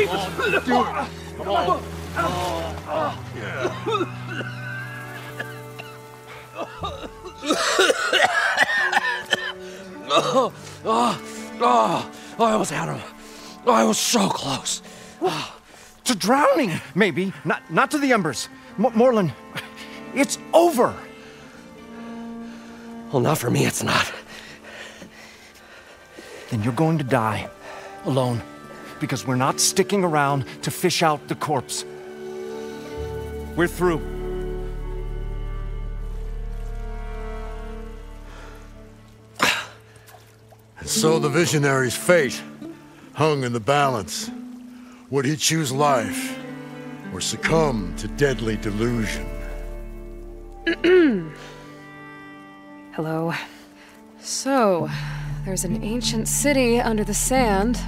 Jesus! Do it! Come on! I almost had him. I was so close. To drowning, maybe. Not to the embers. Morlund, it's over. Well, not for me, it's not. Then you're going to die. Alone. Because we're not sticking around to fish out the corpse. We're through. So the visionary's fate hung in the balance. Would he choose life or succumb to deadly delusion? Hello. So, there's an ancient city under the sand,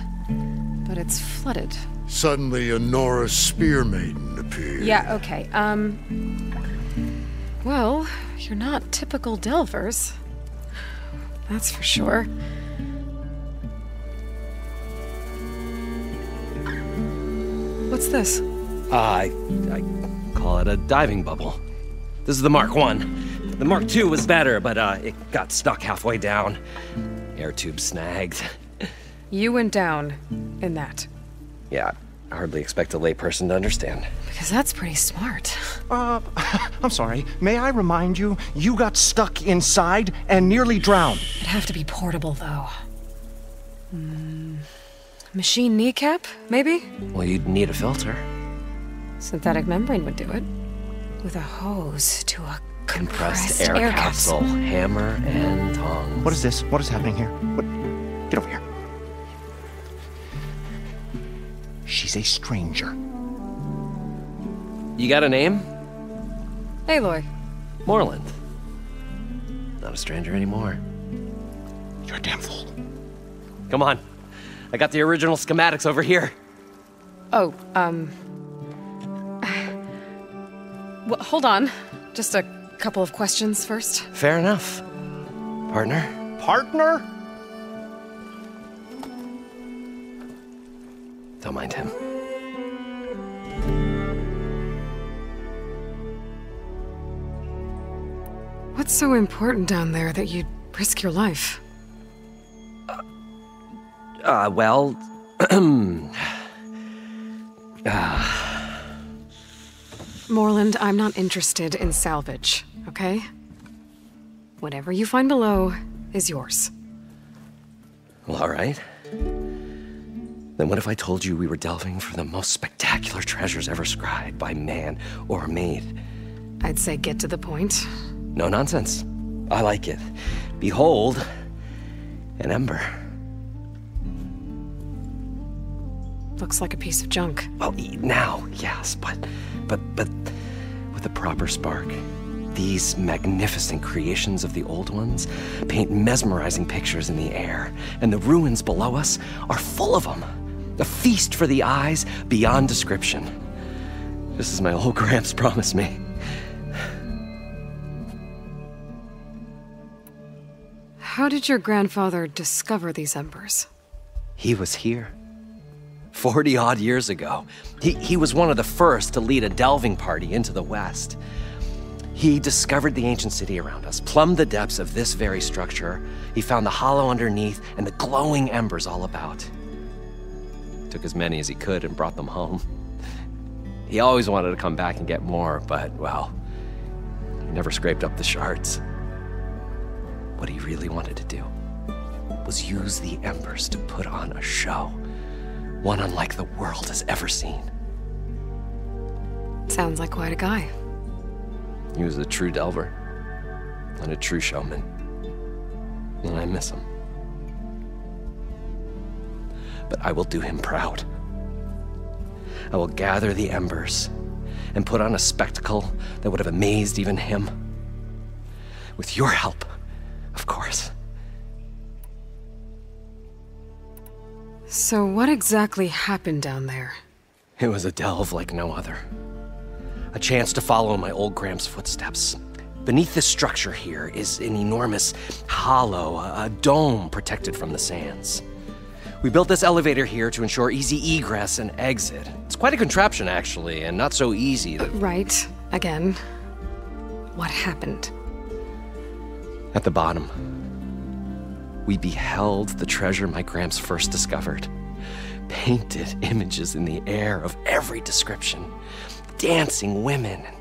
but it's flooded. Suddenly a Norse spear maiden appeared. Yeah, okay, well, you're not typical Delvers. That's for sure. What's this? I call it a diving bubble. This is the Mark 1. The Mark 2 was better, but it got stuck halfway down. Air tube snagged. You went down in that. Yeah, I hardly expect a layperson to understand. Because that's pretty smart. I'm sorry. May I remind you, you got stuck inside and nearly drowned. It'd have to be portable, though. Machine kneecap, maybe? Well, you'd need a filter. Synthetic membrane would do it. With a hose to a compressed air capsule. Hammer and tongs. What is this? What is happening here? What? Get over here. She's a stranger. You got a name? Aloy. Morlund. Not a stranger anymore. You're a damn fool. Come on. I got the original schematics over here. Oh, well, hold on. Just a couple of questions first. Fair enough. Partner? Partner? Don't mind him. What's so important down there that you'd risk your life? Well... Morlund, I'm not interested in salvage, okay? Whatever you find below is yours. Well, all right. Then what if I told you we were delving for the most spectacular treasures ever scribed by man or maid? I'd say get to the point. No nonsense. I like it. Behold, an ember. Looks like a piece of junk. Well, now, yes, but with a proper spark. These magnificent creations of the old ones paint mesmerizing pictures in the air, and the ruins below us are full of them. A feast for the eyes beyond description. Just as my old Gramps promised me. How did your grandfather discover these embers? He was here. 40-odd years ago. He was one of the first to lead a delving party into the West. He discovered the ancient city around us, plumbed the depths of this very structure. He found the hollow underneath and the glowing embers all about. Took as many as he could and brought them home. He always wanted to come back and get more, but, well, he never scraped up the shards. What he really wanted to do was use the embers to put on a show. One unlike the world has ever seen. Sounds like quite a guy. He was a true delver, and a true showman. And I miss him. But I will do him proud. I will gather the embers and put on a spectacle that would have amazed even him. With your help, of course. So what exactly happened down there? It was a delve like no other. A chance to follow in my old Gramps' footsteps. Beneath this structure here is an enormous hollow, a dome protected from the sands. We built this elevator here to ensure easy egress and exit. It's quite a contraption, actually, and not so easy to... Right. Again. What happened? At the bottom, we beheld the treasure my Gramps first discovered. Painted images in the air of every description. Dancing women, and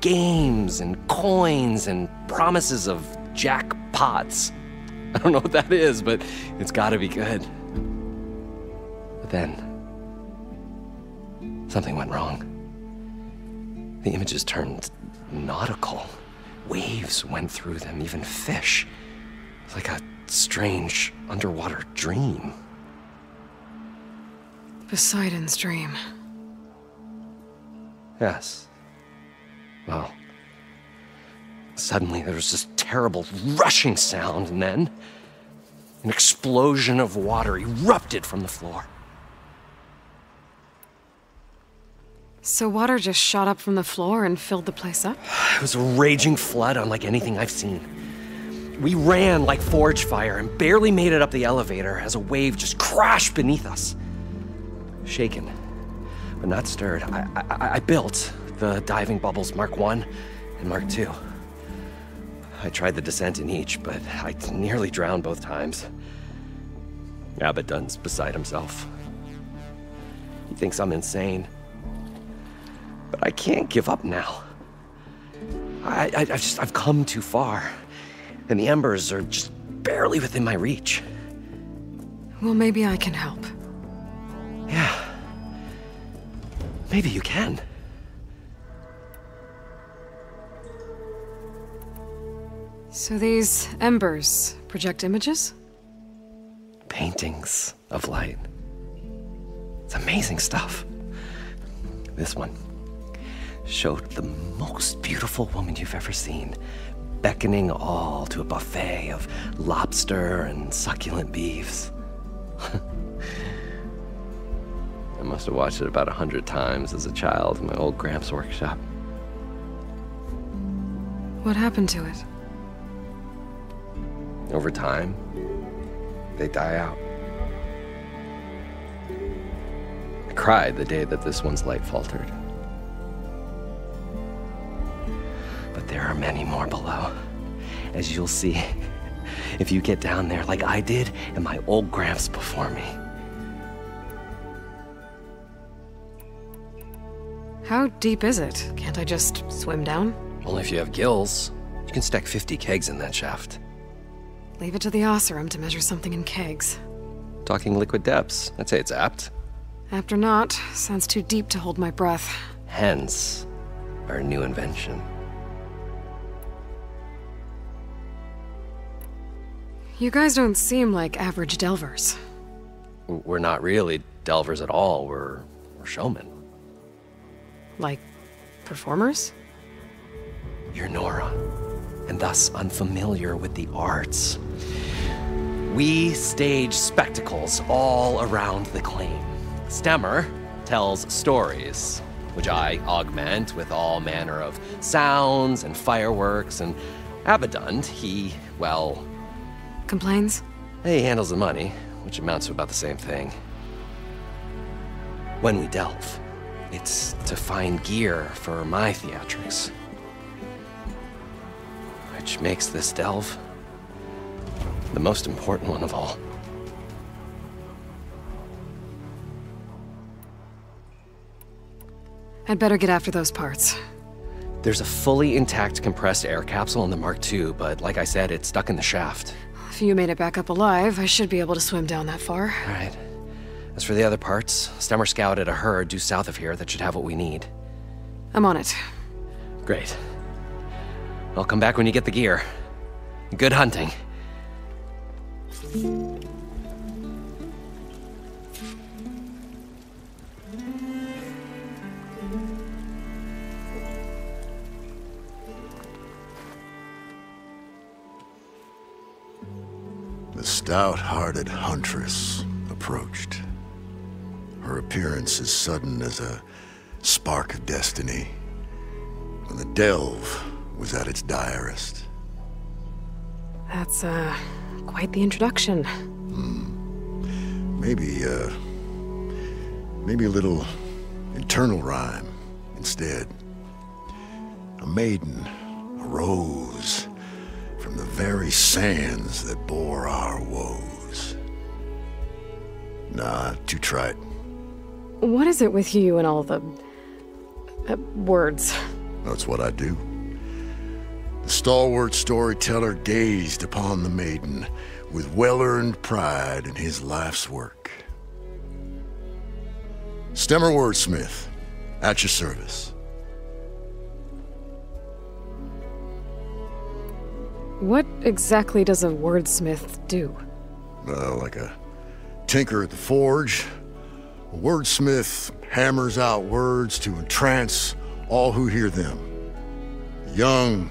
games, and coins, and promises of jackpots. I don't know what that is, but it's gotta be good. But then, something went wrong. The images turned nautical. Waves went through them, even fish. It's like a strange underwater dream. Poseidon's dream. Yes. Well, suddenly there was this terrible rushing sound, and then an explosion of water erupted from the floor. So water just shot up from the floor and filled the place up? It was a raging flood unlike anything I've seen. We ran like forge fire and barely made it up the elevator as a wave just crashed beneath us. Shaken, but not stirred, I built the diving bubbles Mark 1 and Mark 2. I tried the descent in each, but I nearly drowned both times. Abadund's beside himself. He thinks I'm insane. But I can't give up now. I've come too far, and the embers are just barely within my reach. Well, maybe I can help. Yeah. Maybe you can. So these embers project images? Paintings of light. It's amazing stuff. This one showed the most beautiful woman you've ever seen, beckoning all to a buffet of lobster and succulent beefs. I must have watched it about 100 times as a child in my old Gramps workshop. What happened to it? Over time, they die out. I cried the day that this one's light faltered. But there are many more below, as you'll see if you get down there like I did and my old Gramps before me. How deep is it? Can't I just swim down? Only if you have gills. You can stack 50 kegs in that shaft. Leave it to the Oseram to measure something in kegs. Talking liquid depths, I'd say it's apt. Apt or not, sounds too deep to hold my breath. Hence, our new invention. You guys don't seem like average delvers. We're not really delvers at all, we're showmen. Like, performers? You're Nora, and thus unfamiliar with the arts. We stage spectacles all around the claim. Stemmur tells stories, which I augment with all manner of sounds and fireworks, and Abadund, he, well... Complains? He handles the money, which amounts to about the same thing. When we delve, it's to find gear for my theatrics. Which makes this delve the most important one of all. I'd better get after those parts. There's a fully intact compressed air capsule in the Mark II, but like I said, it's stuck in the shaft. If you made it back up alive, I should be able to swim down that far. All right. As for the other parts, Stemmur scouted a herd due south of here that should have what we need. I'm on it. Great. I'll come back when you get the gear. Good hunting. The stout-hearted huntress approached. Her appearance as sudden as a spark of destiny, when the delve was at its direst. That's, quite the introduction. maybe a little internal rhyme instead. A maiden arose from the very sands that bore our woes. Nah, too trite. What is it with you and all the... words? That's what I do. The stalwart storyteller gazed upon the maiden with well-earned pride in his life's work. Stemmur wordsmith, at your service. What exactly does a wordsmith do? Like a tinker at the forge, a wordsmith hammers out words to entrance all who hear them. The young,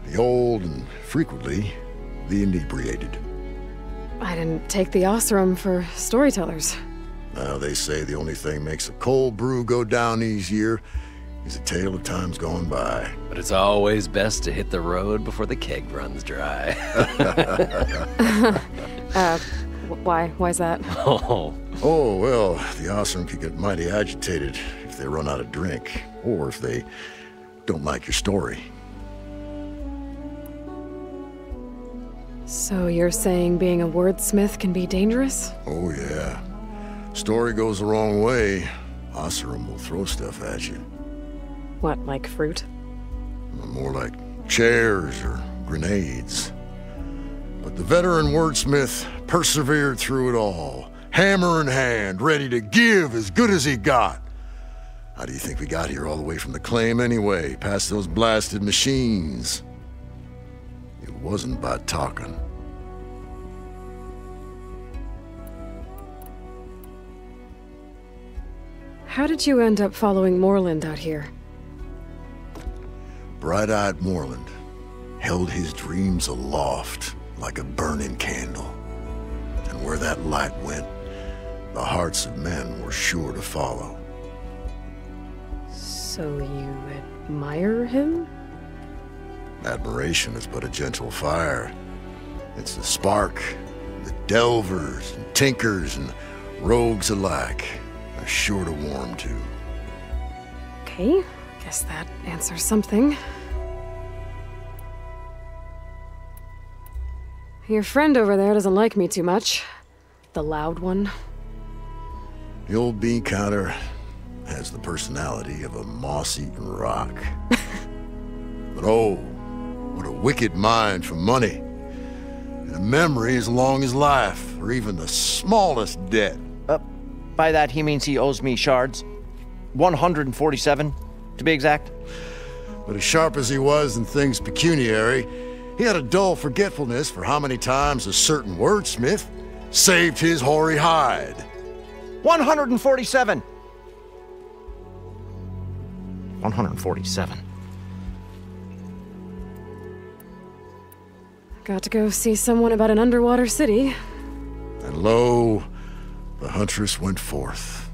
the old, and frequently, the inebriated. I didn't take the Oseram for storytellers. Now, they say the only thing makes a cold brew go down easier is a tale of times gone by. But it's always best to hit the road before the keg runs dry. Why's that? Oh, well, the Oseram could get mighty agitated if they run out of drink, or if they don't like your story. So you're saying being a wordsmith can be dangerous? Oh, yeah. Story goes the wrong way, Oseram will throw stuff at you. What, like fruit? More like chairs or grenades. But the veteran wordsmith persevered through it all, hammer in hand, ready to give as good as he got. How do you think we got here all the way from the claim anyway, past those blasted machines? It wasn't by talking. How did you end up following Morlund out here? Bright-eyed Morlund held his dreams aloft like a burning candle. And where that light went, the hearts of men were sure to follow. So you admire him? Admiration is but a gentle fire. It's the spark that delvers and tinkers and rogues alike are sure to warm to. Okay, guess that answers something. Your friend over there doesn't like me too much. The loud one. The old bean counter has the personality of a moss-eaten rock. But oh, what a wicked mind for money. And a memory as long as life, or even the smallest debt. By that he means he owes me shards. 147, to be exact. But as sharp as he was in things pecuniary, he had a dull forgetfulness for how many times a certain wordsmith saved his hoary hide. 147! 147. Got to go see someone about an underwater city. And lo, the huntress went forth.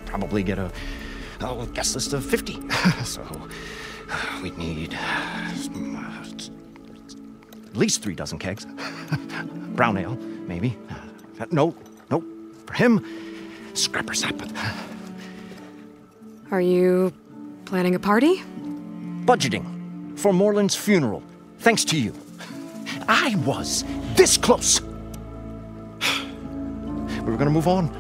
Probably get a guest list of 50. So we'd need at least 3 dozen kegs. Brown ale, maybe. No. For him, scrapper sap. Are you planning a party? Budgeting for Morlund's funeral, thanks to you. I was this close. We were gonna move on.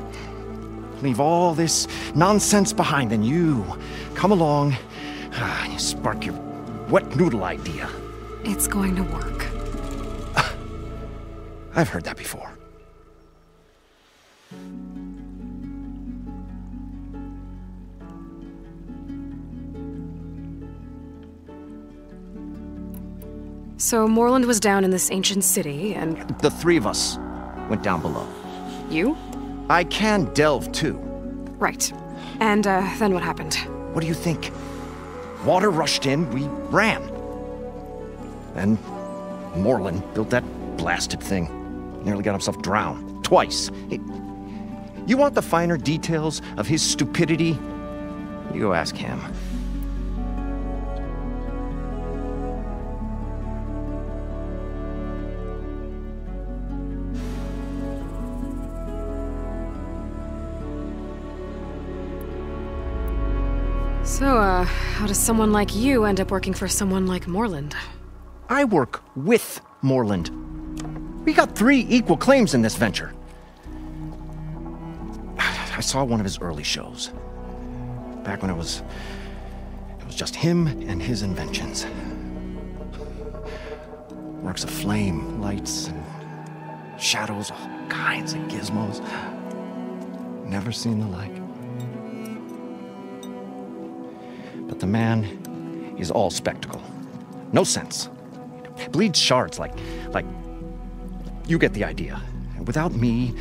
Leave all this nonsense behind, and you come along and you spark your wet noodle idea. It's going to work. I've heard that before. So Morlund was down in this ancient city, and... The 3 of us went down below. You? I can delve, too. Right. And, then what happened? What do you think? Water rushed in, we ran. Then Morlund built that blasted thing. Nearly got himself drowned. Twice. You want the finer details of his stupidity? You go ask him. So, how does someone like you end up working for someone like Morlund? I work with Morlund. We got 3 equal claims in this venture. I saw one of his early shows. Back when it was just him and his inventions. Works of flame, lights, and shadows, all kinds of gizmos. Never seen the like. But the man is all spectacle. No sense. Bleeds shards like you get the idea. Without me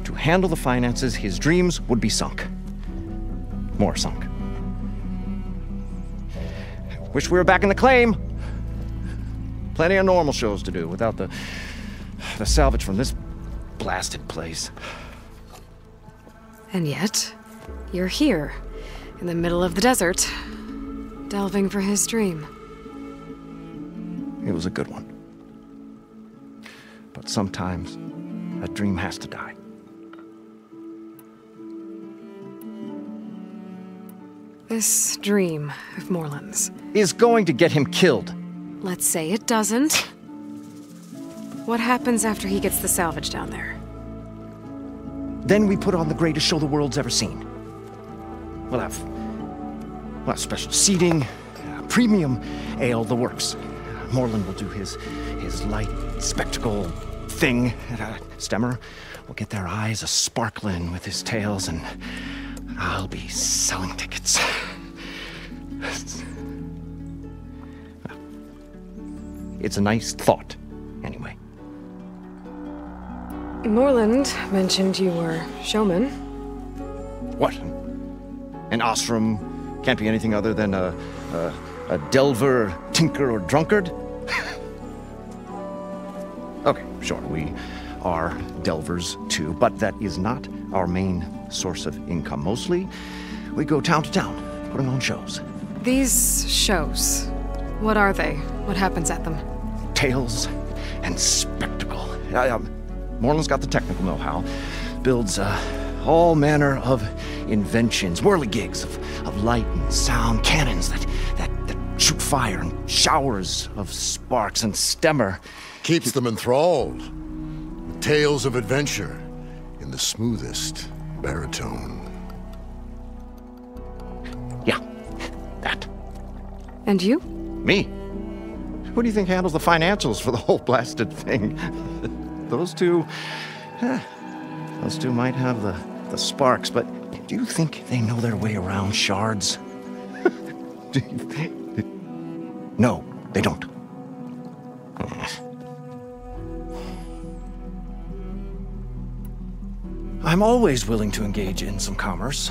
to handle the finances, his dreams would be sunk. More sunk. Wish we were back in the claim. Plenty of normal shows to do without the salvage from this blasted place. And yet, you're here, in the middle of the desert, delving for his dream. It was a good one. But sometimes, a dream has to die. This dream of Morlund's Is going to get him killed. Let's say it doesn't. What happens after he gets the salvage down there? Then we put on the greatest show the world's ever seen. We'll have special seating, premium ale, the works. Morlund will do his light spectacle thing. Stemmur will get their eyes a-sparkling with his tales, and I'll be selling tickets. It's a nice thought, anyway. Morlund mentioned you were Showmen. What? An Oseram can't be anything other than a delver, tinker, or drunkard? Okay, sure, we are delvers too, but that is not our main source of income. Mostly, we go town to town, putting on shows. These shows, what are they? What happens at them? Tales and spectacle. Morlund's got the technical know-how. Builds all manner of inventions, whirligigs of light and sound, cannons that shoot fire, and showers of sparks, and Stemmur Keeps them enthralled with tales of adventure in the smoothest baritone. Yeah, that. And you? Me? Who do you think handles the financials for the whole blasted thing? Those two might have the sparks, but do you think they know their way around shards? No, they don't. I'm always willing to engage in some commerce.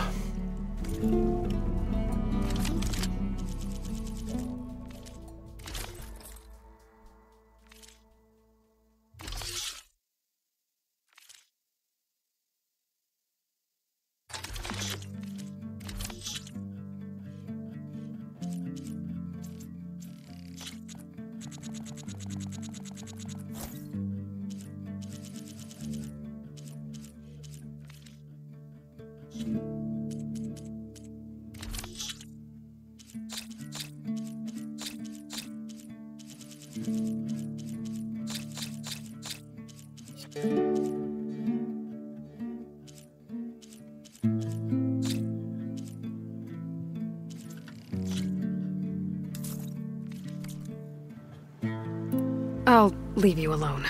I'll leave you alone.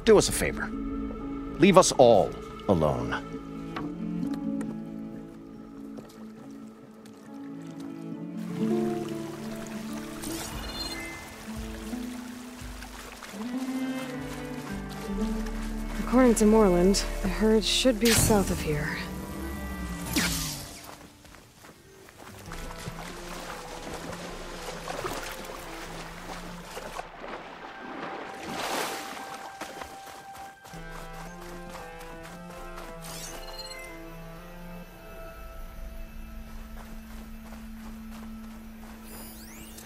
Do us a favor. Leave us all alone. According to Morlund, the herd should be south of here.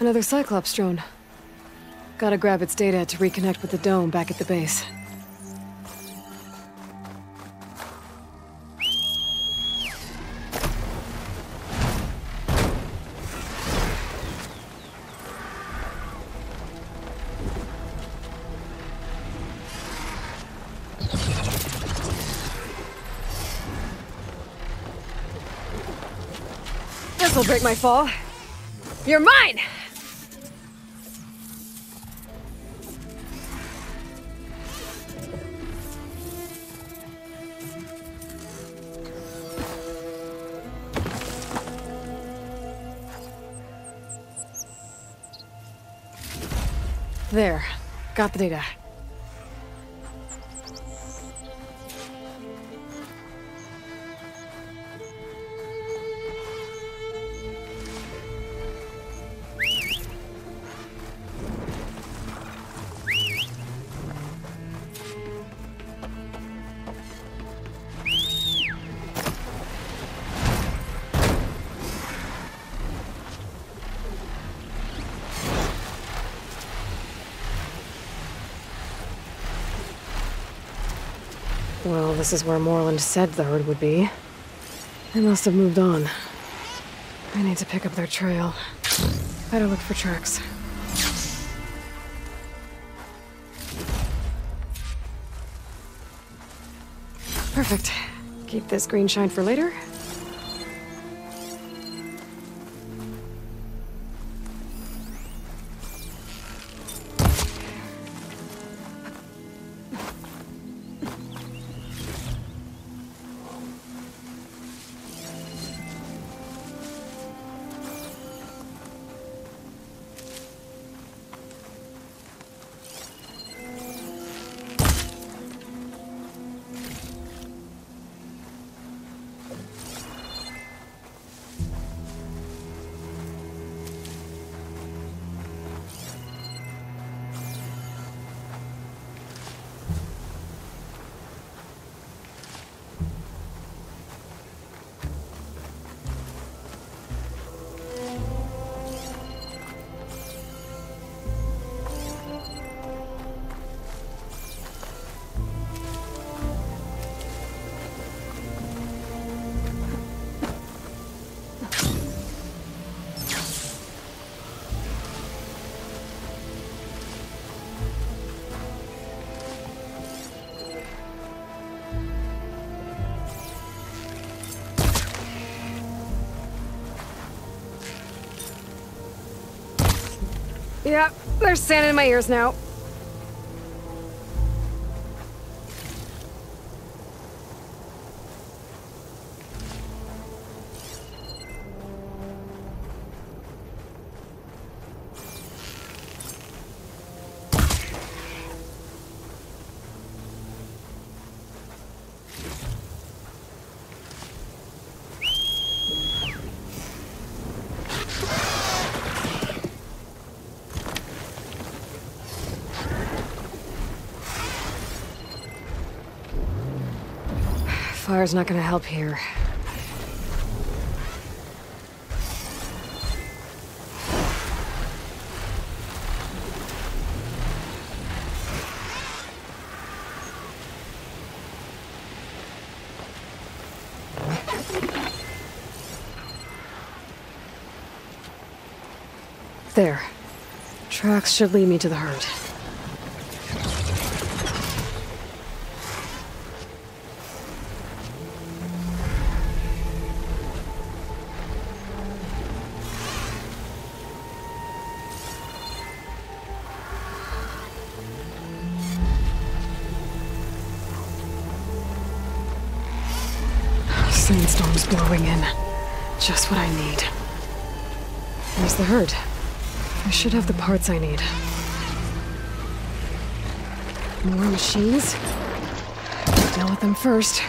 Another Cyclops drone. Gotta grab its data to reconnect with the dome back at the base. This'll break my fall. You're mine! There. Got the data. Well, this is where Morlund said the herd would be. They must have moved on. I need to pick up their trail. Better look for tracks. Perfect. Keep this green shine for later. Yep, there's sand in my ears now. Fire's not gonna help here. There. Tracks should lead me to the herd. Sandstorm's blowing in. Just what I need. Where's the herd? I should have the parts I need. More machines? Deal with them first.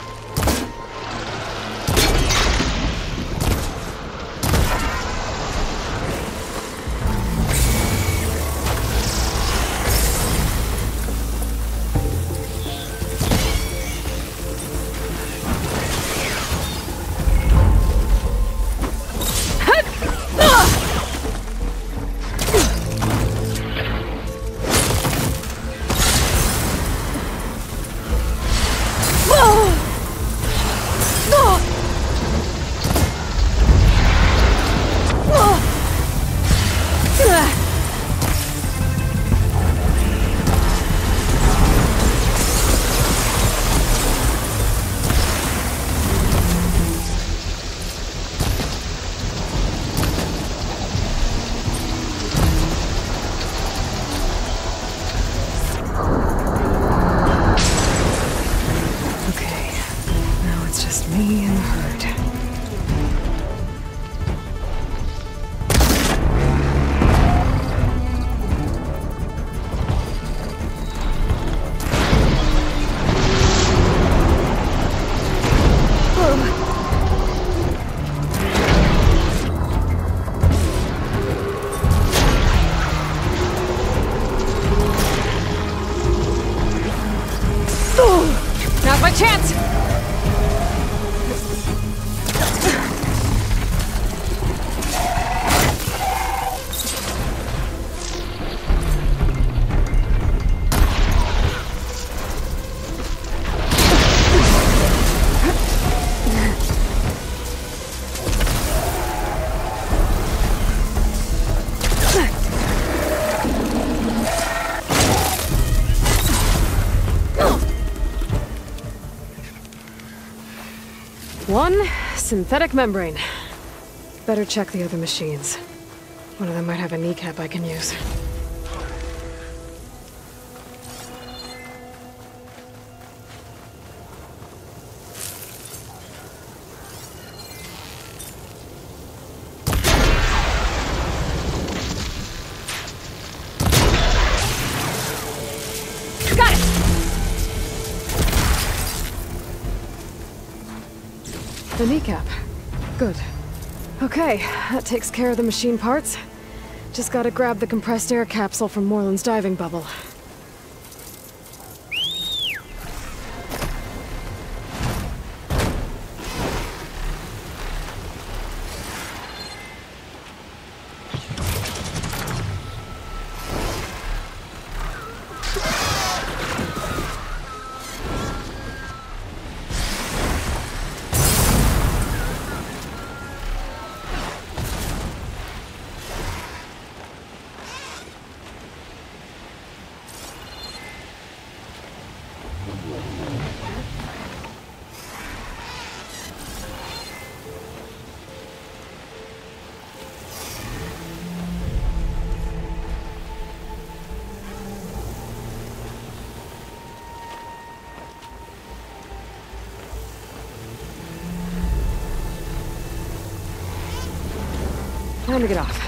chance! One synthetic membrane. Better check the other machines. One of them might have a kneecap I can use. Got it! The kneecap. Good. Okay, that takes care of the machine parts. Just gotta grab the compressed air capsule from Morlund's diving bubble. Time to get off.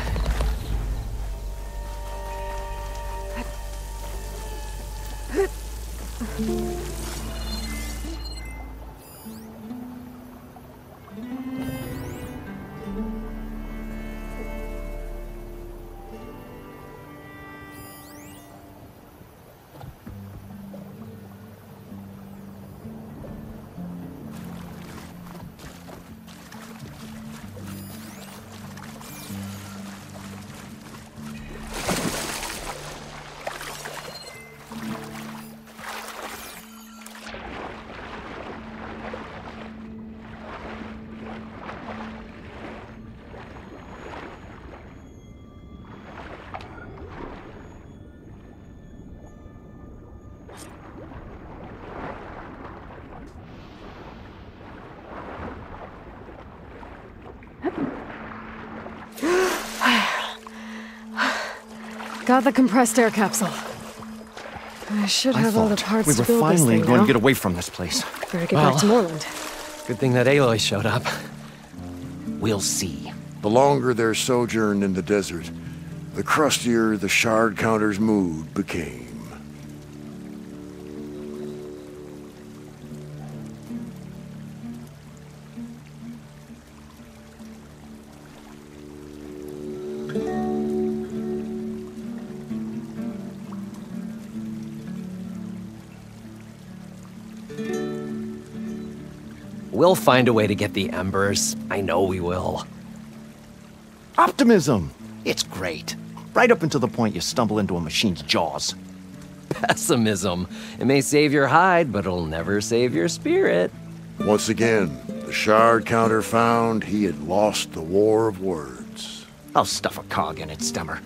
Got the compressed air capsule. I should have all the parts to build this thing now. We were finally going to get away from this place. Better get back to Morlund. Good thing that Aloy showed up. We'll see. The longer their sojourn in the desert, the crustier the shard counter's mood became. We'll find a way to get the embers. I know we will. Optimism! It's great. Right up until the point you stumble into a machine's jaws. Pessimism. It may save your hide, but it'll never save your spirit. Once again, the shard counter found he had lost the war of words. I'll stuff a cog in it, Stemmur.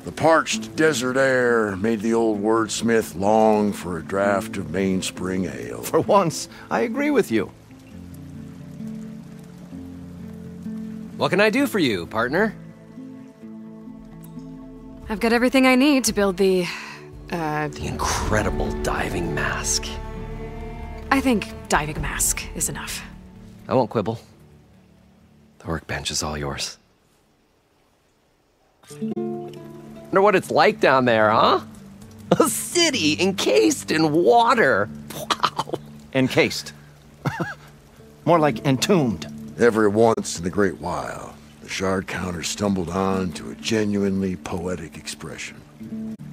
The parched desert air made the old wordsmith long for a draft of mainspring ale. For once, I agree with you. What can I do for you, partner? I've got everything I need to build the incredible diving mask. I think diving mask is enough. I won't quibble. The workbench is all yours. Wonder what it's like down there, huh? A city encased in water. Wow. Encased. More like entombed. Every once in a great while, the shard counter stumbled on to a genuinely poetic expression.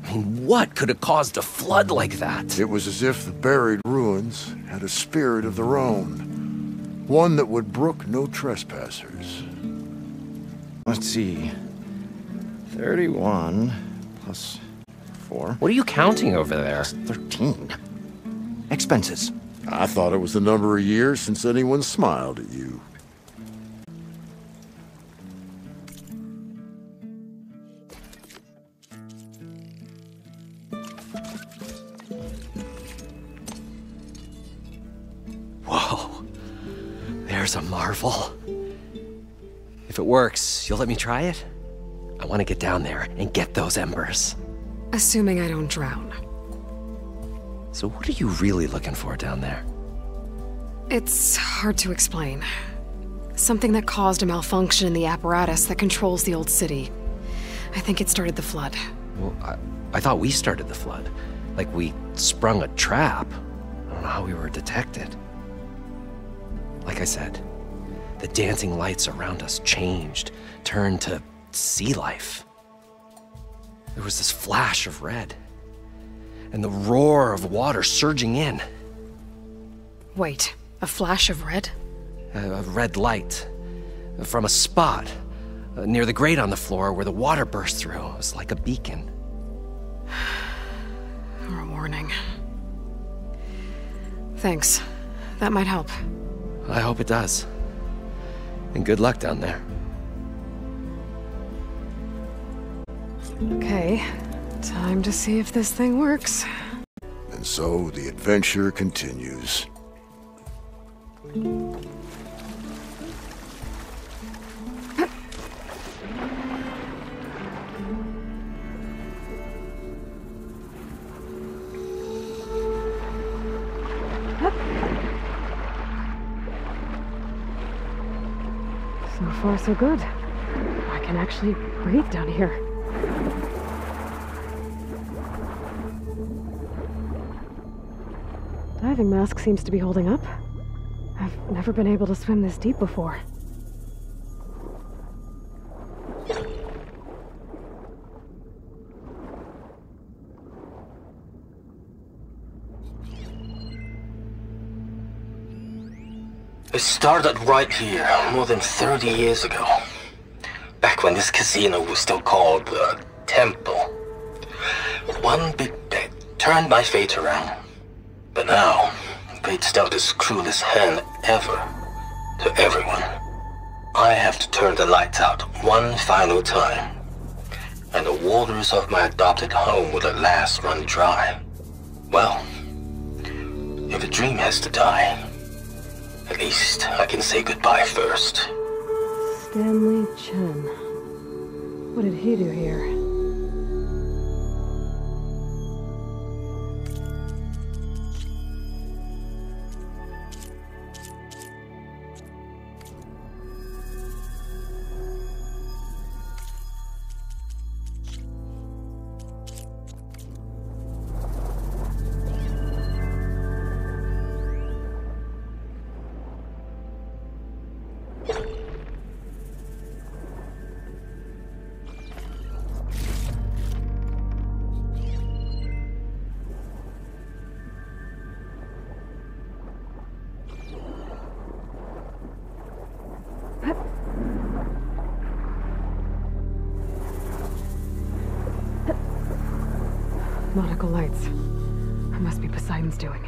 I mean, what could have caused a flood like that? It was as if the buried ruins had a spirit of their own. One that would brook no trespassers. Let's see. 31 plus 4. What are you counting over there? 13. Expenses. I thought it was the number of years since anyone smiled at you. Whoa. There's a marvel. If it works, you'll let me try it? I want to get down there and get those embers. Assuming I don't drown. So what are you really looking for down there? It's hard to explain. Something that caused a malfunction in the apparatus that controls the old city. I think it started the flood. Well, I thought we started the flood. Like we sprung a trap. I don't know how we were detected. Like I said, the dancing lights around us changed, turned to sea life. There was this flash of red, and the roar of water surging in. Wait, a flash of red? A red light from a spot near the grate on the floor where the water burst through. It was like a beacon. Or a warning. Thanks. That might help. I hope it does. And good luck down there. Okay, time to see if this thing works. And so the adventure continues. So far, so good. I can actually breathe down here. Diving mask seems to be holding up. I've never been able to swim this deep before. It started right here, more than 30 years ago. Back when this casino was still called the Temple. One big bet turned my fate around. But now, fate's dealt its cruelest hand ever to everyone. I have to turn the lights out one final time. And the waters of my adopted home will at last run dry. Well, if a dream has to die, at least I can say goodbye first. Stanley Chen. What did he do here? Nautical lights. It must be Poseidon's doing.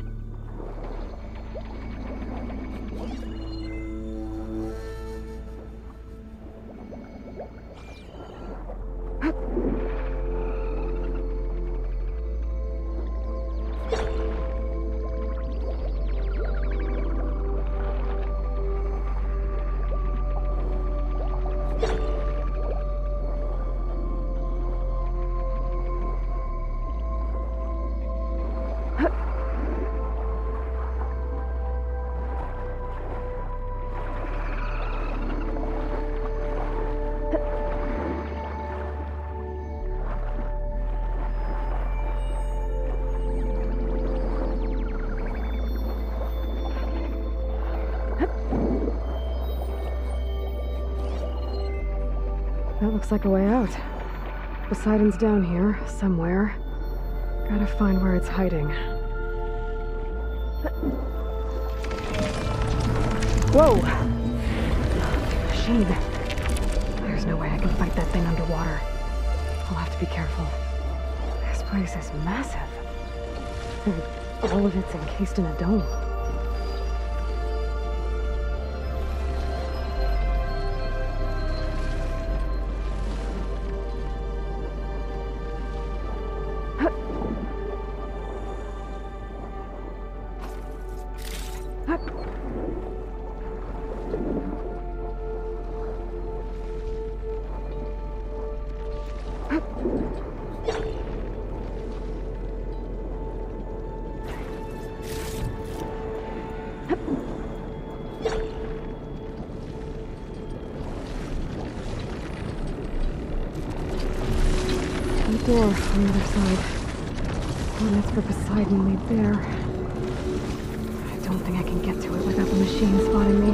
That looks like a way out. Poseidon's down here, somewhere. Gotta find where it's hiding. Whoa! Machine. There's no way I can fight that thing underwater. I'll have to be careful. This place is massive. And all of it's encased in a dome. Door on the other side. Coordinates for Poseidon laid bare. I don't think I can get to it without the machine spotting me.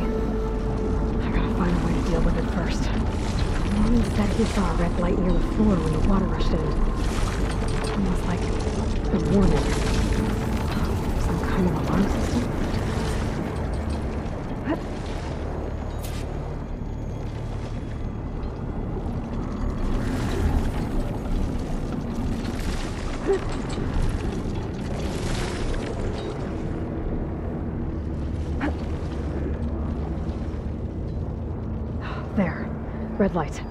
I gotta find a way to deal with it first. Morlund said he saw a red light near the floor when the water rushed in. Almost like a warning. Some kind of alarm system? There. Red light.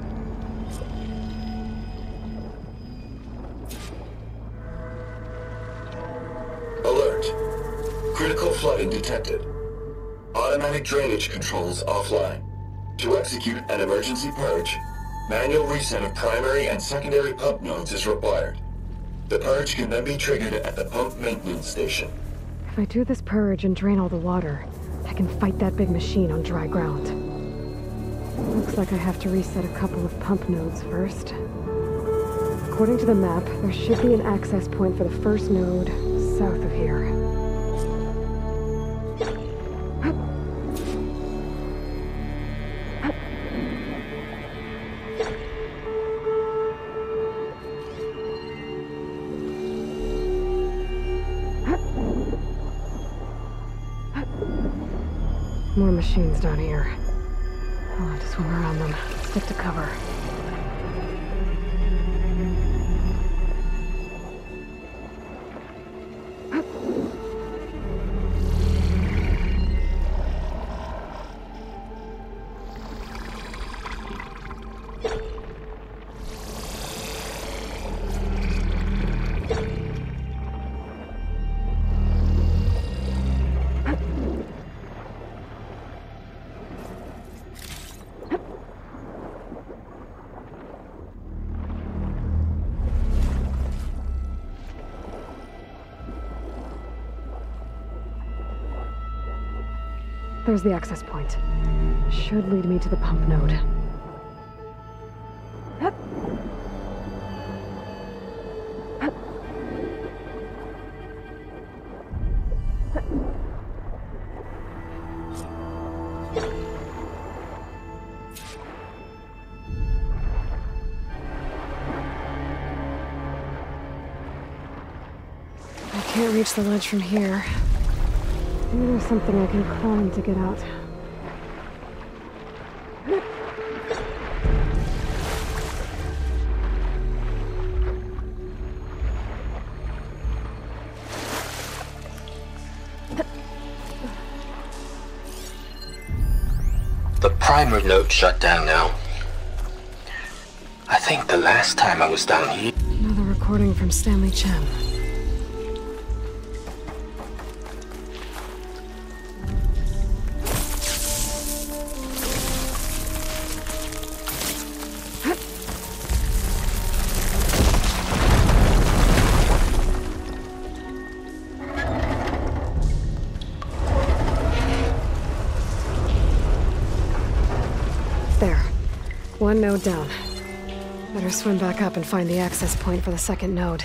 Alert. Critical flooding detected. Automatic drainage controls offline. To execute an emergency purge, manual reset of primary and secondary pump nodes is required. The purge can then be triggered at the pump maintenance station. If I do this purge and drain all the water, I can fight that big machine on dry ground. Looks like I have to reset a couple of pump nodes first. According to the map, there should be an access point for the first node south of here. More machines down here. I'll have to swim around them. Stick to cover. There's the access point. Should lead me to the pump node. I can't reach the ledge from here. Maybe there's something I can climb to get out. The primer node shut down now. I think the last time I was down here... Another recording from Stanley Chen. One node down. Better swim back up and find the access point for the second node.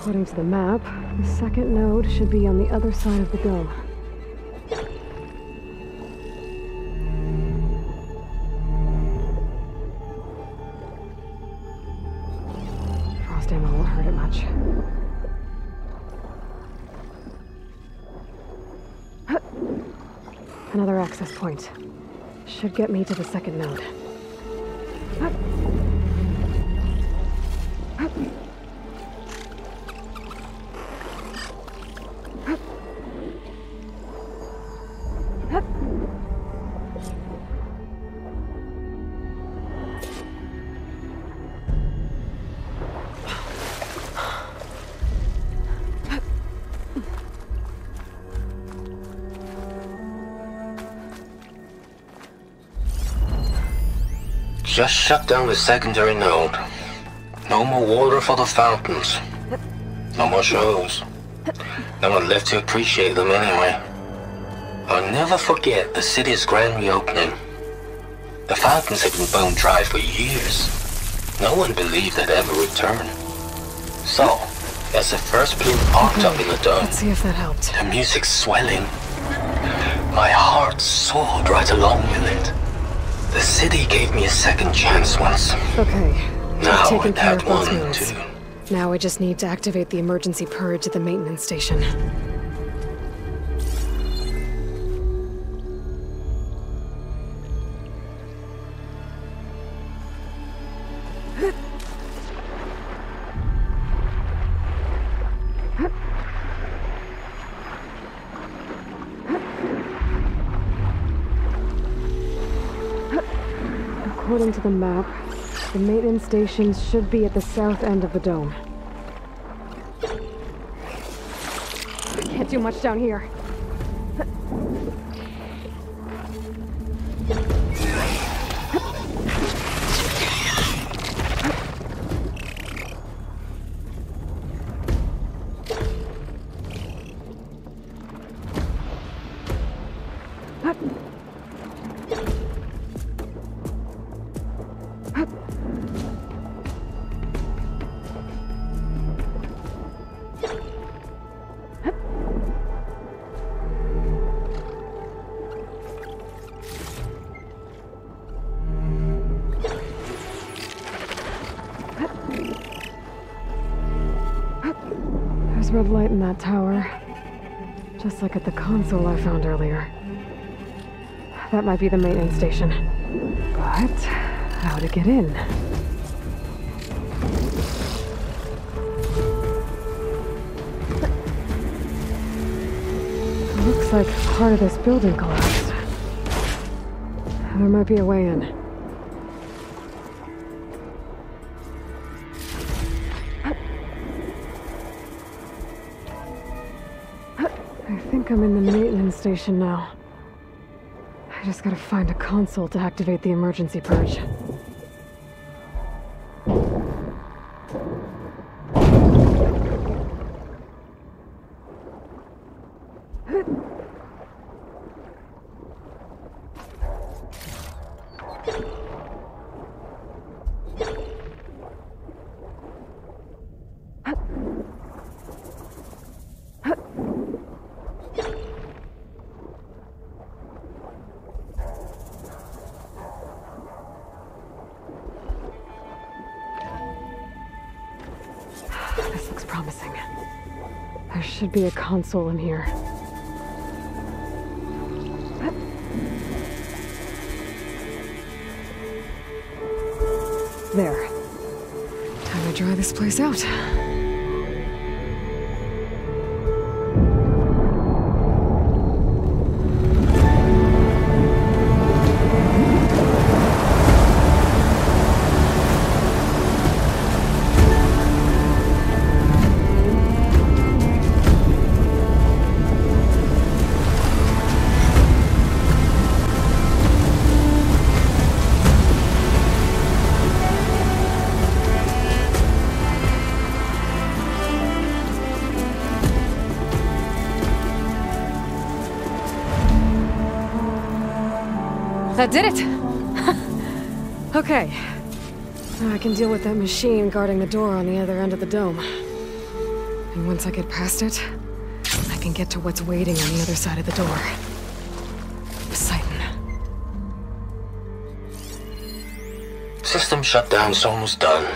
According to the map, the second node should be on the other side of the dome. Frost ammo won't hurt it much. Another access point. Should get me to the second node. Just shut down the secondary node. No more water for the fountains. No more shows. No one left to appreciate them anyway. I'll never forget the city's grand reopening. The fountains had been bone dry for years. No one believed they'd ever return. So, as the first bloom popped up in the dome, Let's see if that helped. the music's swelling. My heart soared right along with it. The city gave me a second chance once. Okay. Now I've taken I'd care had of both one, nodes. too. Now I just need to activate the emergency purge at the maintenance station. According to the map, the maintenance stations should be at the south end of the dome. I can't do much down here. There's red light in that tower. Just like at the console I found earlier. That might be the maintenance station. But how to get in? It looks like part of this building collapsed. There might be a way in. I think I'm in the maintenance station now. I just gotta find a console to activate the emergency purge. This looks promising. There should be a console in here. There. Time to dry this place out. That did it! Okay. Now I can deal with that machine guarding the door on the other end of the dome. And once I get past it, I can get to what's waiting on the other side of the door. Poseidon. System shutdown's almost done.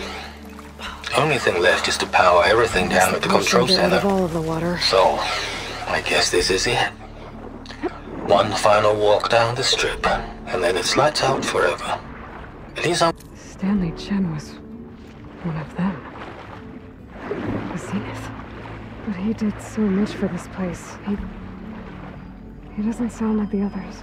Only thing left is to power everything down at the control center. All of the water. So, I guess this is it. One final walk down the strip, and then it's lights out forever. At least I'm... Stanley Chen was one of them. The Zenith. But he did so much for this place. He doesn't sound like the others.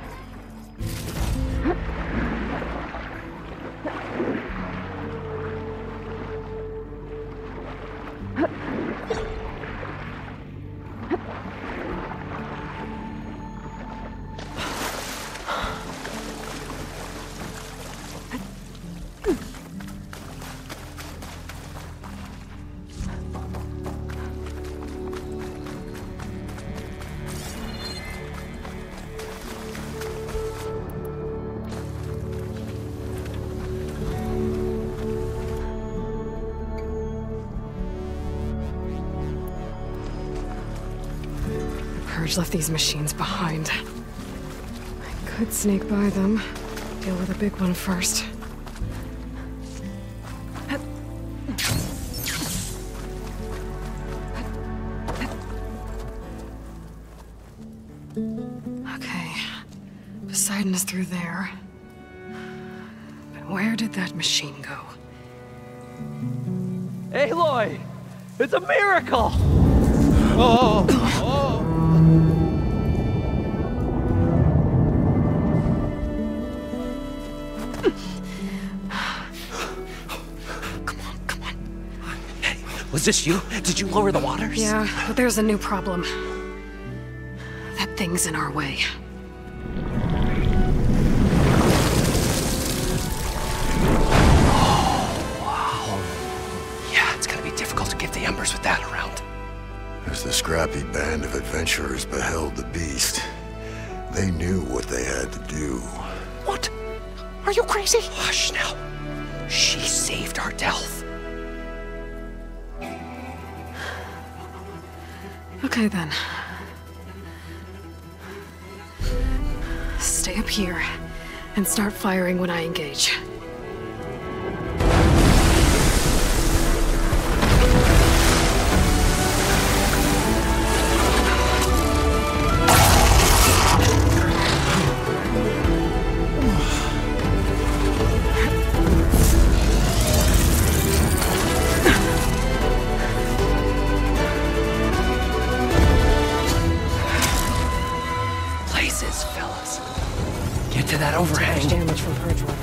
Left these machines behind. I could sneak by them, deal with a big one first. Okay, Poseidon is through there. But where did that machine go? Aloy! It's a miracle! Was this you? Did you lower the waters? Yeah, but there's a new problem. That thing's in our way. Oh, wow. Yeah, it's gonna be difficult to get the embers with that around. As the scrappy band of adventurers beheld the beast, they knew what they had to do. What? Are you crazy? Hush now. She saved our Delph. Okay then. Stay up here and start firing when I engage. Overhang. Damage from purge water.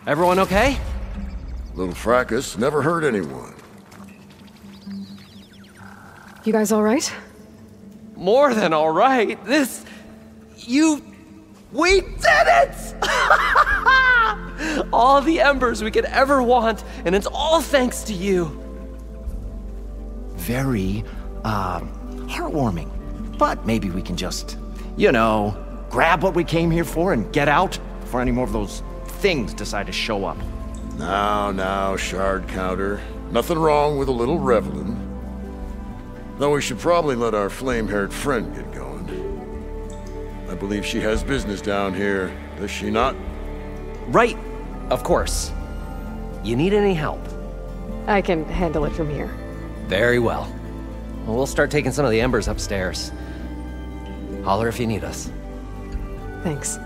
Everyone okay? Little fracas never hurt anyone. You guys all right? More than all right. We did it! All the embers we could ever want, and it's all thanks to you. Very, heartwarming. But maybe we can just, you know, grab what we came here for and get out before any more of those things decide to show up. Now, shard counter. Nothing wrong with a little reveling. Though we should probably let our flame-haired friend get going. I believe she has business down here, does she not? Right, of course. You need any help? I can handle it from here. Very well. Well, we'll start taking some of the embers upstairs. Holler if you need us. Thanks.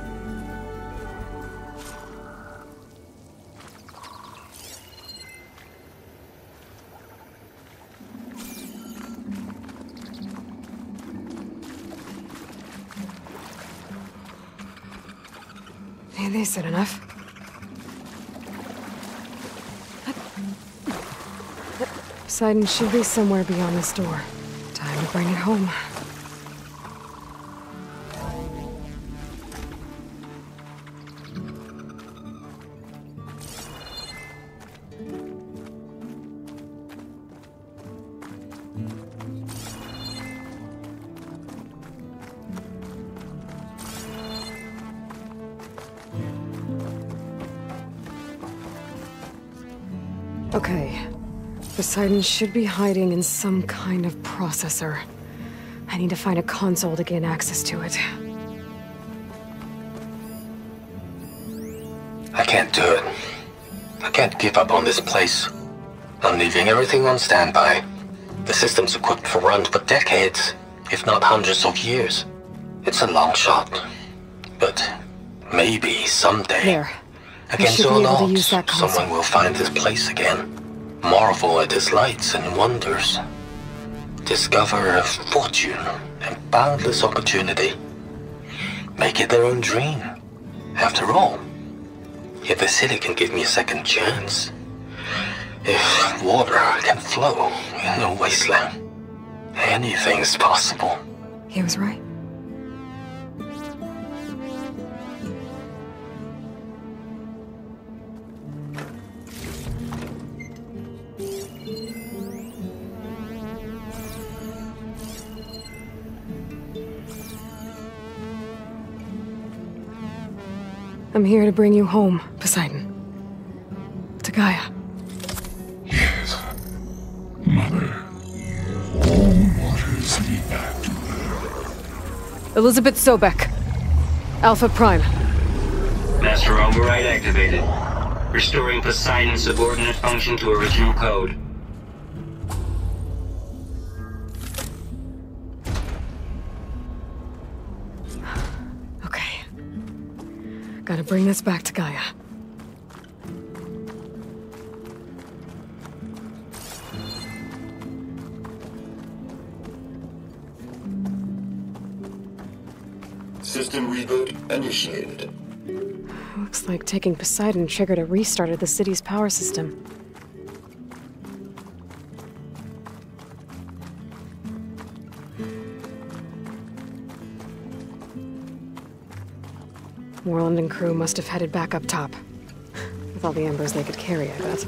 They said enough. Poseidon should be somewhere beyond this door. Time to bring it home. Okay. Poseidon should be hiding in some kind of processor. I need to find a console to gain access to it. I can't do it. I can't give up on this place. I'm leaving everything on standby. The system's equipped for runs for decades, if not hundreds of years. It's a long shot, but maybe someday, There. against should be all able to odds, use that console. someone will find this place again, marvel at its lights and wonders, discover a fortune and boundless opportunity, make it their own dream. After all, if the city can give me a second chance, if water can flow in a wasteland, anything's possible. He was right. I'm here to bring you home, Poseidon. To Gaia. Yes. Mother. All waters lead back to her. Elizabeth Sobek. Alpha Prime. Master override activated. Restoring Poseidon's subordinate function to original code. Okay. Gotta bring this back to Gaia. System reboot initiated. Looks like taking Poseidon triggered a restart of the city's power system. Morlund and crew must have headed back up top. With all the embers they could carry, I bet.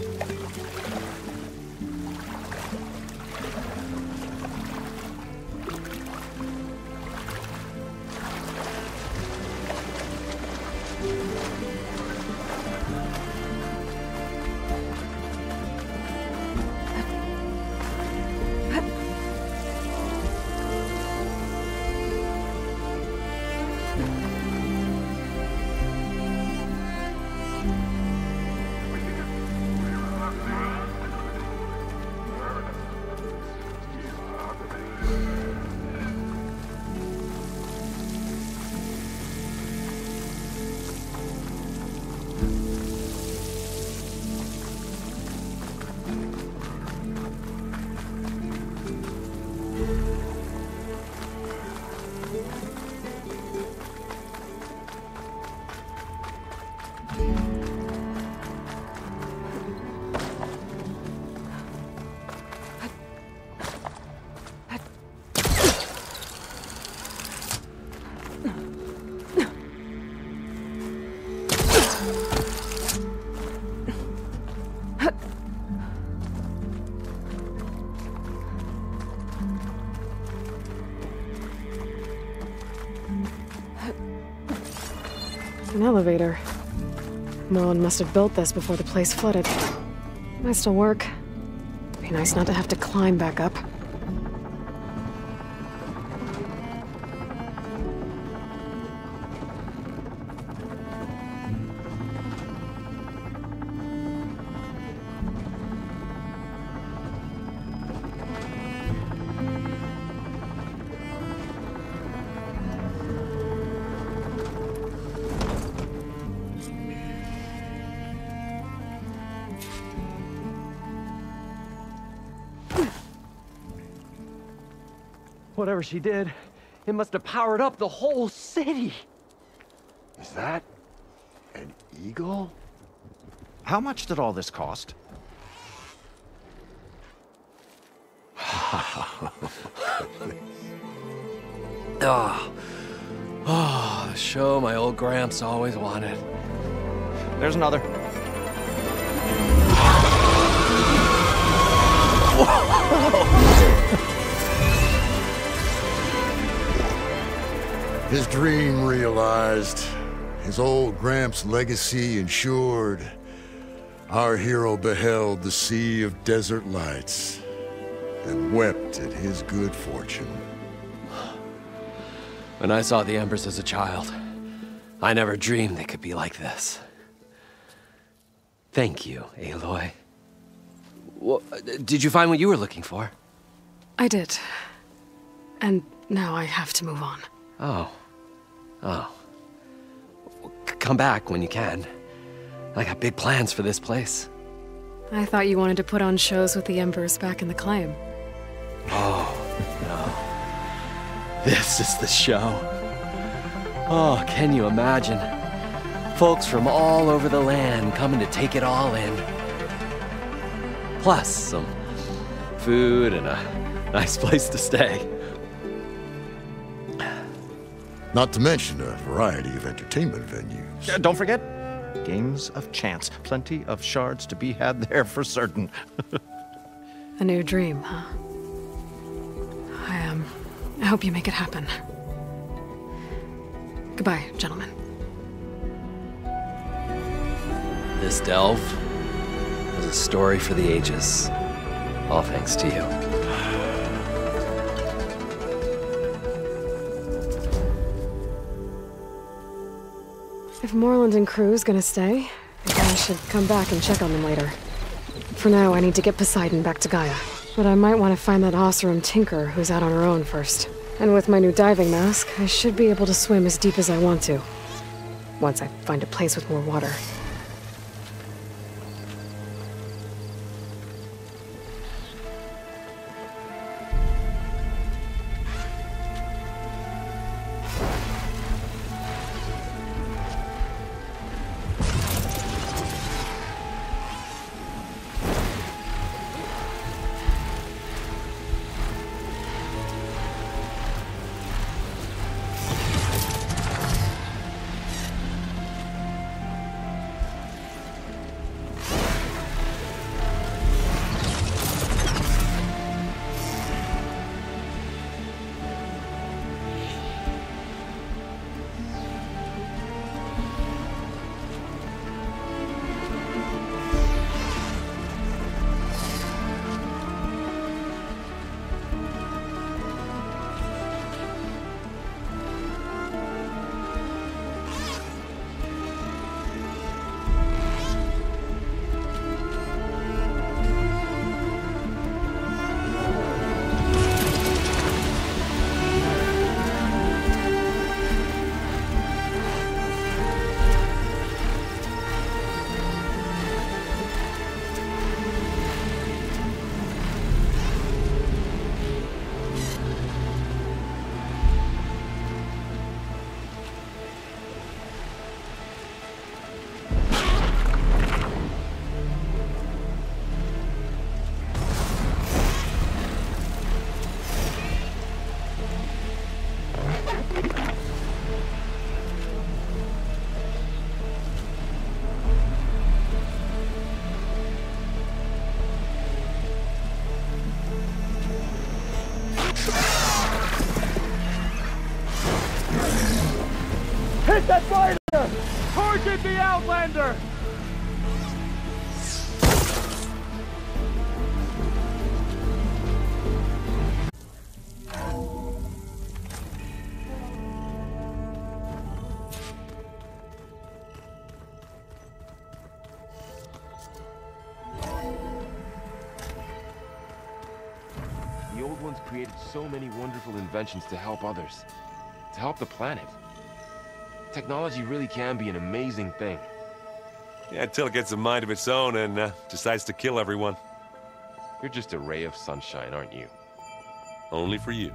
An elevator. Morlund must have built this before the place flooded. Might still work. Be nice not to have to climb back up. Whatever she did, it must have powered up the whole city. Is that an eagle? How much did all this cost? Oh, the show my old Gramps always wanted. There's another. His dream realized, his old Gramps' legacy ensured. Our hero beheld the sea of desert lights and wept at his good fortune. When I saw the embers as a child, I never dreamed they could be like this. Thank you, Aloy. Did you find what you were looking for? I did. And now I have to move on. Oh, Oh. Well, come back when you can. I got big plans for this place. I thought you wanted to put on shows with the Embers back in the claim. Oh, no. This is the show. Oh, can you imagine? Folks from all over the land coming to take it all in. Plus some food and a nice place to stay. Not to mention a variety of entertainment venues. Don't forget, games of chance. Plenty of shards to be had there for certain. A new dream, huh? I hope you make it happen. Goodbye, gentlemen. This delve was a story for the ages. All thanks to you. If Morlund and crew's gonna stay, maybe I should come back and check on them later. For now, I need to get Poseidon back to Gaia. But I might want to find that Oseram tinker who's out on her own first. And with my new diving mask, I should be able to swim as deep as I want to. Once I find a place with more water. Hit that fighter! Target the Outlander! The Old Ones created so many wonderful inventions to help others, to help the planet. Technology really can be an amazing thing. Yeah, until it gets a mind of its own and decides to kill everyone. You're just a ray of sunshine, aren't you? Only for you.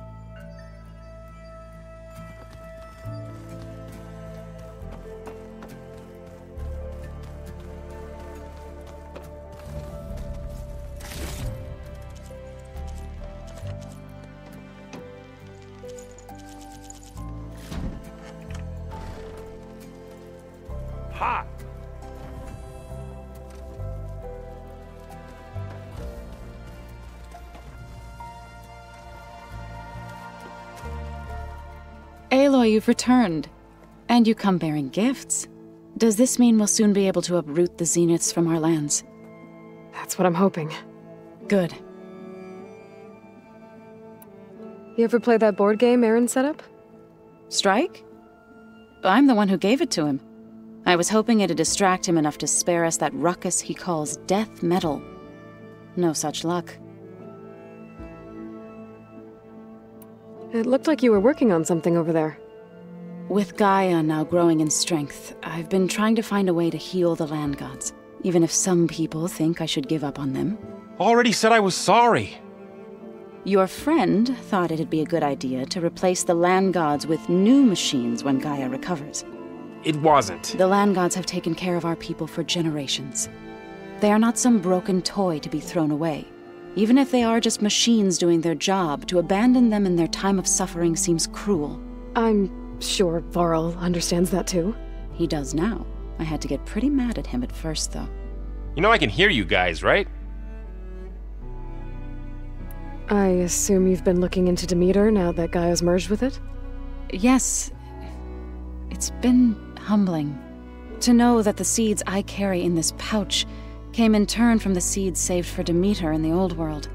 Ha! Aloy, you've returned. And you come bearing gifts. Does this mean we'll soon be able to uproot the Zeniths from our lands? That's what I'm hoping. Good. You ever play that board game Aaron set up? Strike? I'm the one who gave it to him. I was hoping it'd distract him enough to spare us that ruckus he calls death metal. No such luck. It looked like you were working on something over there. With Gaia now growing in strength, I've been trying to find a way to heal the land gods, even if some people think I should give up on them. Already said I was sorry. Your friend thought it'd be a good idea to replace the land gods with new machines when Gaia recovers. It wasn't. The land gods have taken care of our people for generations. They are not some broken toy to be thrown away. Even if they are just machines doing their job, to abandon them in their time of suffering seems cruel. I'm sure Varl understands that too. He does now. I had to get pretty mad at him at first, though. You know I can hear you guys, right? I assume you've been looking into Demeter now that Gaia's merged with it? Yes. It's been humbling to know that the seeds I carry in this pouch came in turn from the seeds saved for Demeter in the old world.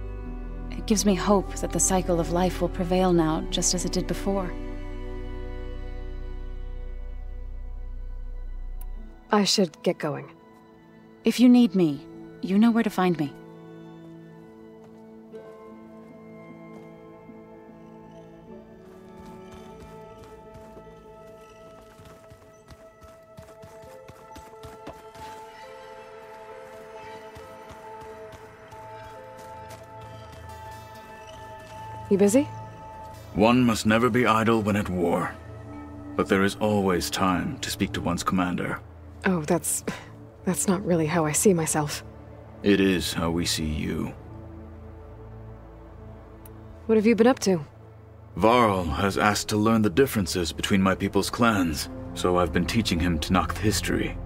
It gives me hope that the cycle of life will prevail now, just as it did before. I should get going. If you need me, you know where to find me. You busy? One must never be idle when at war. But there is always time to speak to one's commander. Oh, that's not really how I see myself. It is how we see you. What have you been up to? Varl has asked to learn the differences between my people's clans, so I've been teaching him Tenakth history.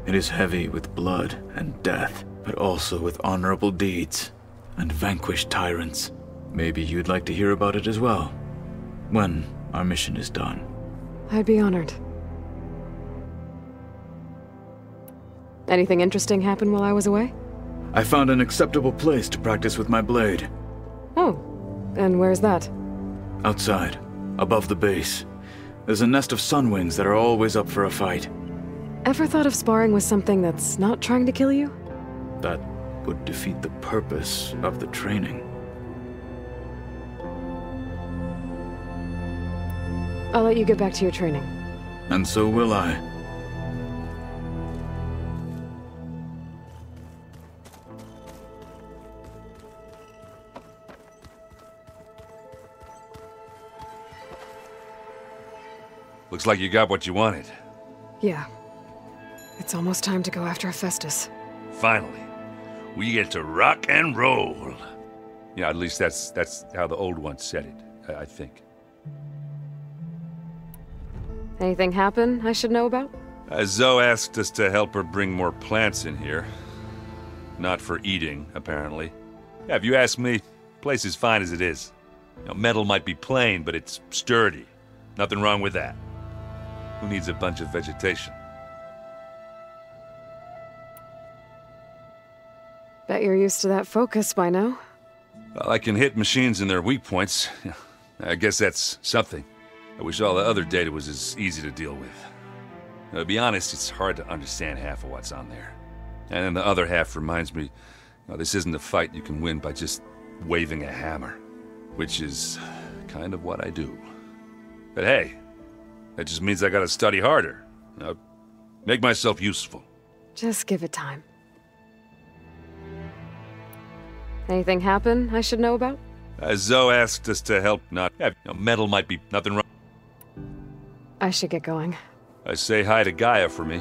It is heavy with blood and death, but also with honorable deeds and vanquished tyrants. Maybe you'd like to hear about it as well, when our mission is done. I'd be honored. Anything interesting happen while I was away? I found an acceptable place to practice with my blade. Oh, and where's that? Outside, above the base. There's a nest of sunwings that are always up for a fight. Ever thought of sparring with something that's not trying to kill you? That would defeat the purpose of the training. I'll let you get back to your training. And so will I. Looks like you got what you wanted. Yeah. It's almost time to go after Hephaestus. Finally. We get to rock and roll. Yeah, at least that's how the old one said it, I think. Anything happen I should know about? Zoe asked us to help her bring more plants in here. Not for eating, apparently. Yeah, if you ask me, the place is fine as it is. You know, metal might be plain, but it's sturdy. Nothing wrong with that. Who needs a bunch of vegetation? Bet you're used to that focus by now. Well, I can hit machines in their weak points. I guess that's something. I wish all the other data was as easy to deal with. To be honest, it's hard to understand half of what's on there. And then the other half reminds me, this isn't a fight you can win by just waving a hammer. Which is kind of what I do. But hey, that just means I gotta study harder. Make myself useful. Just give it time. Anything happen I should know about? Zoe asked us to help not have metal might be nothing wrong. I should get going. Say hi to Gaia for me.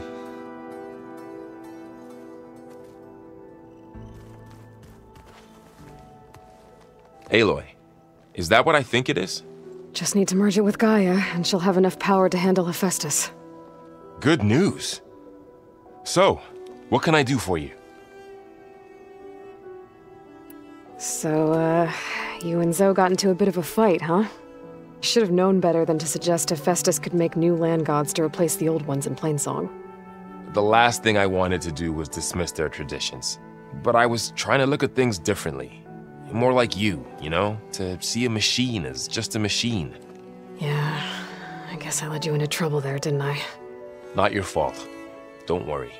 Aloy, is that what I think it is? Just need to merge it with Gaia, and she'll have enough power to handle Hephaestus. Good news. So, what can I do for you? So, you and Zoe got into a bit of a fight, huh? Should have known better than to suggest Hephaestus could make new land gods to replace the old ones in Plainsong. The last thing I wanted to do was dismiss their traditions. But I was trying to look at things differently. More like you know? To see a machine as just a machine. Yeah, I guess I led you into trouble there, didn't I? Not your fault. Don't worry.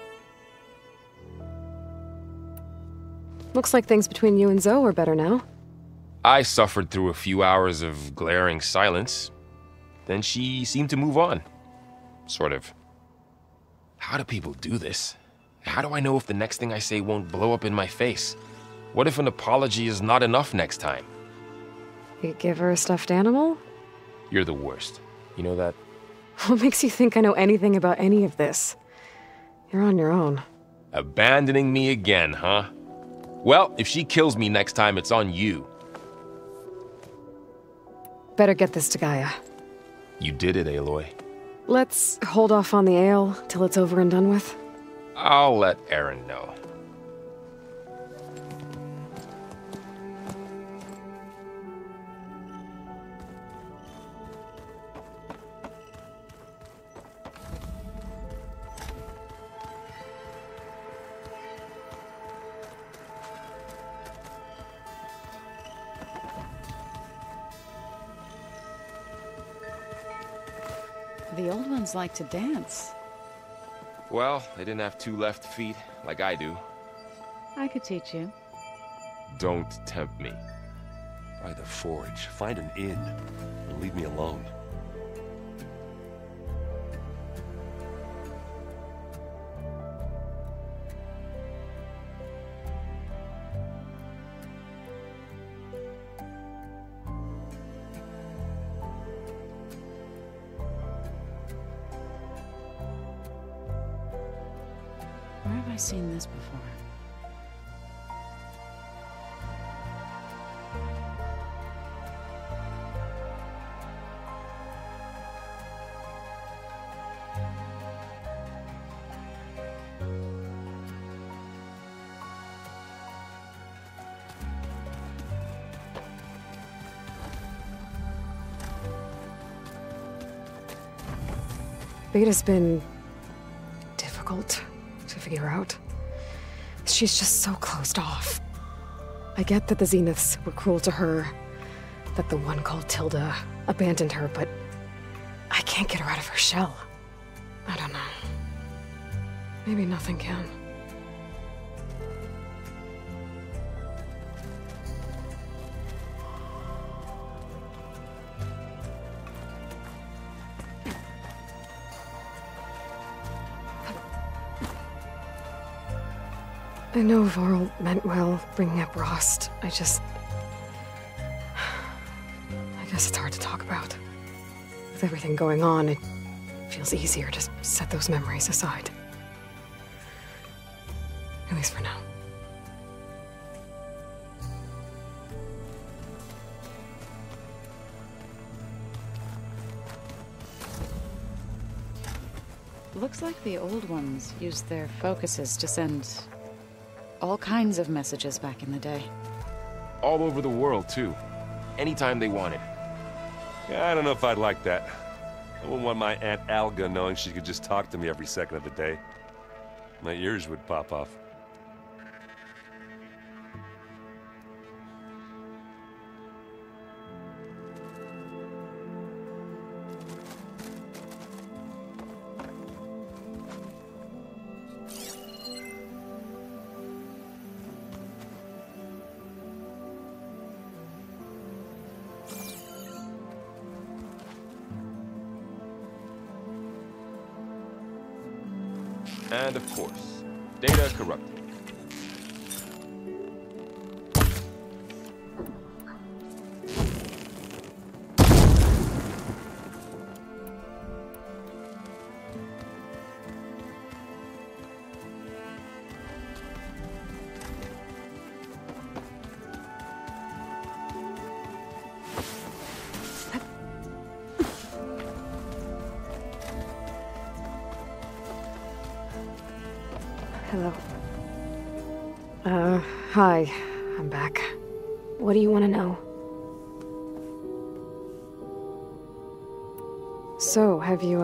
Looks like things between you and Zoe are better now. I suffered through a few hours of glaring silence. Then she seemed to move on. Sort of. How do people do this? How do I know if the next thing I say won't blow up in my face? What if an apology is not enough next time? You give her a stuffed animal? You're the worst. You know that? What makes you think I know anything about any of this? You're on your own. Abandoning me again, huh? Well, if she kills me next time, it's on you. Better get this to Gaia. You did it, Aloy. Let's hold off on the ale till it's over and done with. I'll let Aaron know. The old ones like to dance. Well, they didn't have 2 left feet, like I do. I could teach you. Don't tempt me. By the forge, find an inn, and leave me alone. Where have I seen this before? Beta's been difficult to figure out. She's just so closed off. I get that the Zeniths were cruel to her, that the one called Tilda abandoned her, but I can't get her out of her shell. I don't know. Maybe nothing can. I know Varl meant well, bringing up Rost. I guess it's hard to talk about. With everything going on, it feels easier to set those memories aside. At least for now. Looks like the old ones used their focuses to send all kinds of messages back in the day. All over the world, too. Anytime they wanted. Yeah, I don't know if I'd like that. I wouldn't want my Aunt Alga knowing she could just talk to me every second of the day. My ears would pop off. And of course, data corrupted. Hello. Hi. I'm back. What do you want to know? So, have you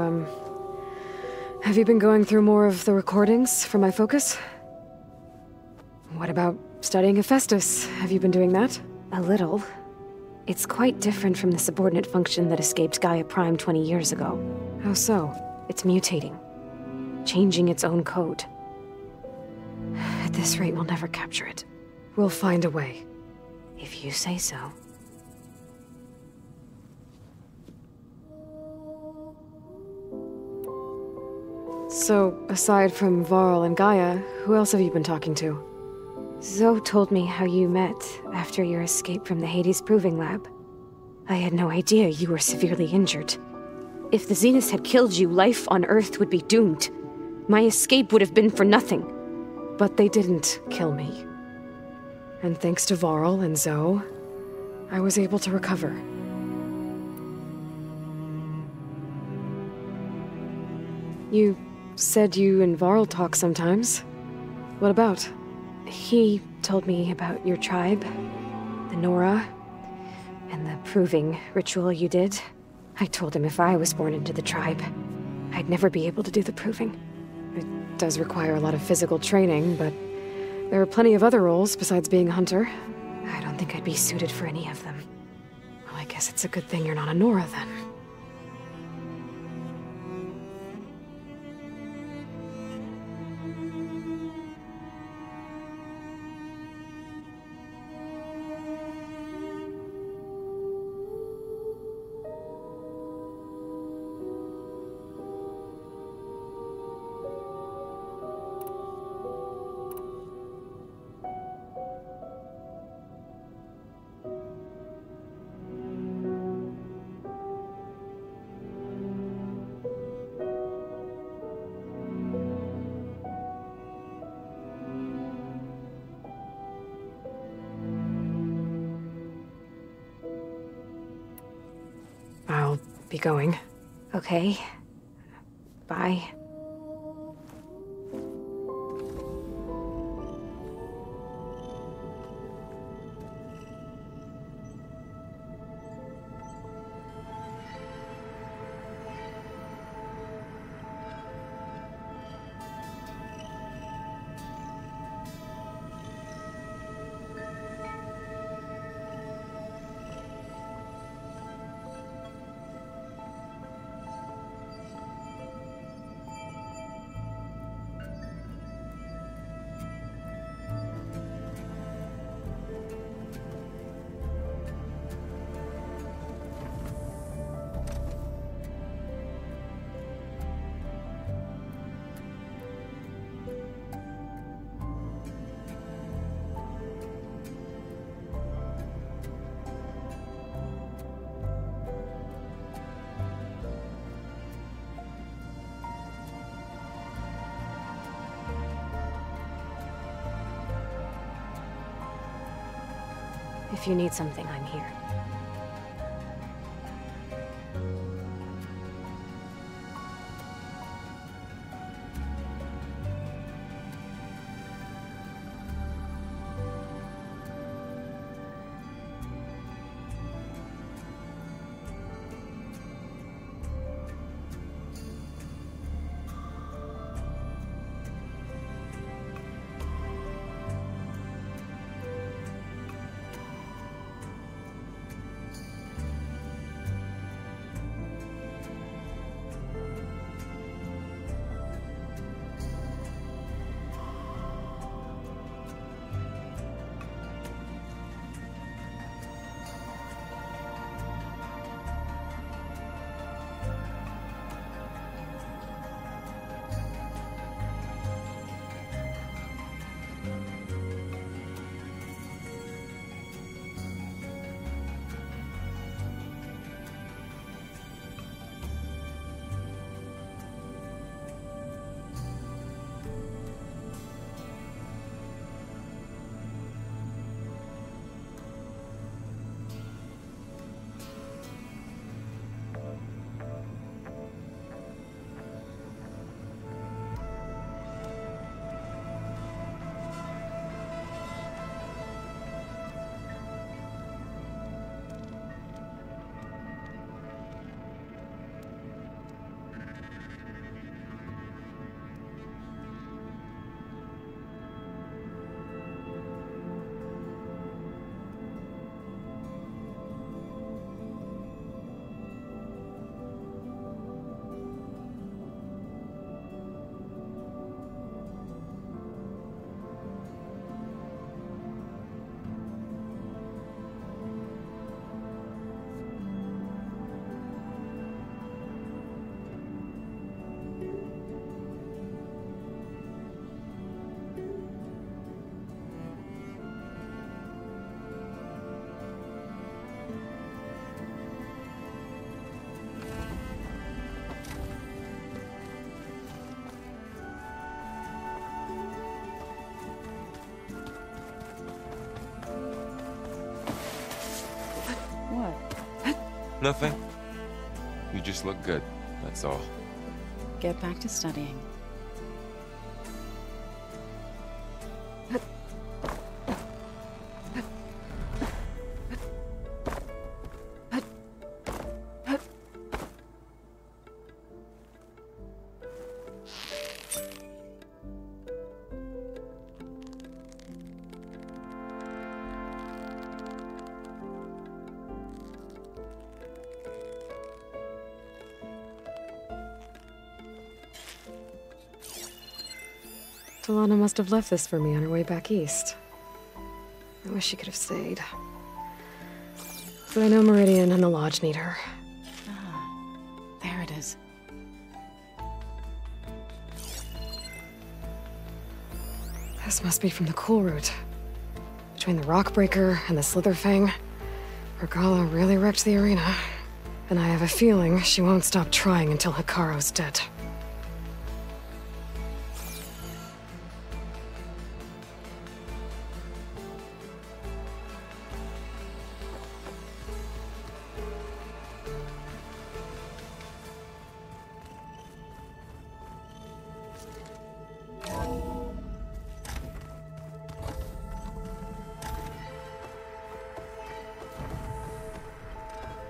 been going through more of the recordings for my focus? What about studying Hephaestus? Have you been doing that? A little. It's quite different from the subordinate function that escaped Gaia Prime 20 years ago. How so? It's mutating. Changing its own code. At this rate, we'll never capture it. We'll find a way. If you say so. So, aside from Varl and Gaia, who else have you been talking to? Zoe told me how you met after your escape from the Hades Proving Lab. I had no idea you were severely injured. If the Zeniths had killed you, life on Earth would be doomed. My escape would have been for nothing. But they didn't kill me. And thanks to Varl and Zoe, I was able to recover. You said you and Varl talk sometimes. What about? He told me about your tribe, the Nora, and the proving ritual you did. I told him if I was born into the tribe, I'd never be able to do the proving. It does require a lot of physical training, but there are plenty of other roles besides being a hunter. I don't think I'd be suited for any of them. Well, I guess it's a good thing you're not a Nora, then. I'll be going. Okay. Bye. If you need something, I'm here. Nothing? You just look good, that's all. Get back to studying. Delana must have left this for me on her way back east. I wish she could have stayed. But I know Meridian and the Lodge need her. Ah, there it is. This must be from the cool route. Between the Rockbreaker and the Slitherfang, Regala really wrecked the arena. And I have a feeling she won't stop trying until Hikaru's dead.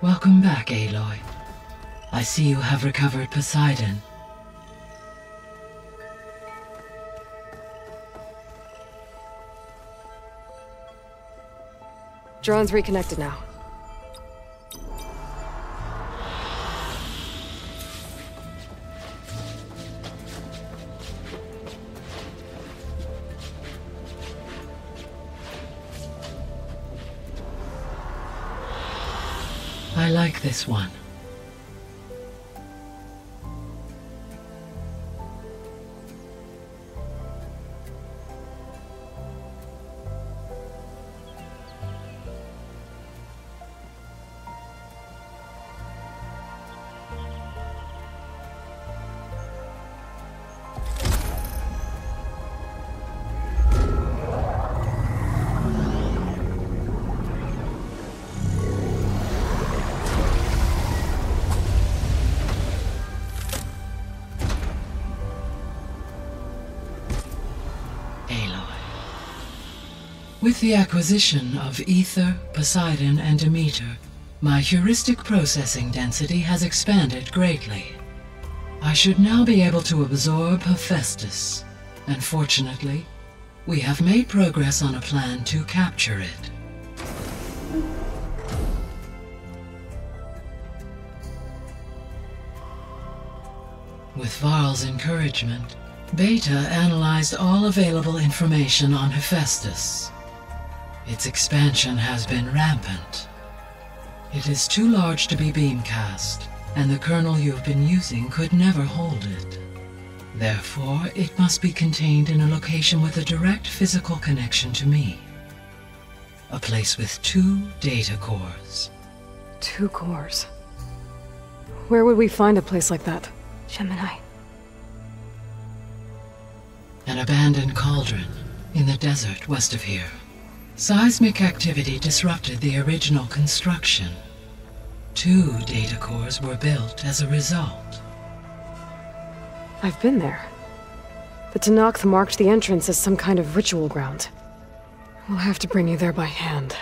Welcome back, Aloy. I see you have recovered Poseidon. Drone's reconnected now. I like this one. With the acquisition of Ether, Poseidon, and Demeter, my heuristic processing density has expanded greatly. I should now be able to absorb Hephaestus, and fortunately, we have made progress on a plan to capture it. With Varl's encouragement, Beta analyzed all available information on Hephaestus. Its expansion has been rampant. It is too large to be beamcast, and the kernel you've been using could never hold it. Therefore, it must be contained in a location with a direct physical connection to me. A place with 2 data cores. 2 cores? Where would we find a place like that? Gemini. An abandoned cauldron in the desert west of here. Seismic activity disrupted the original construction. 2 data cores were built as a result. I've been there. The Tenakth marked the entrance as some kind of ritual ground. We'll have to bring you there by hand.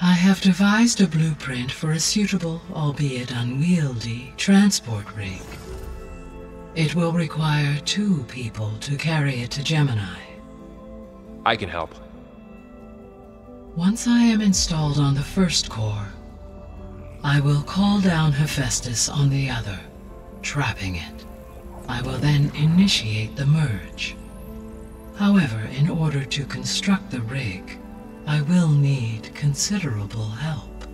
I have devised a blueprint for a suitable, albeit unwieldy, transport rig. It will require 2 people to carry it to Gemini. I can help. Once I am installed on the first core, I will call down Hephaestus on the other, trapping it. I will then initiate the merge. However, in order to construct the rig, I will need considerable help.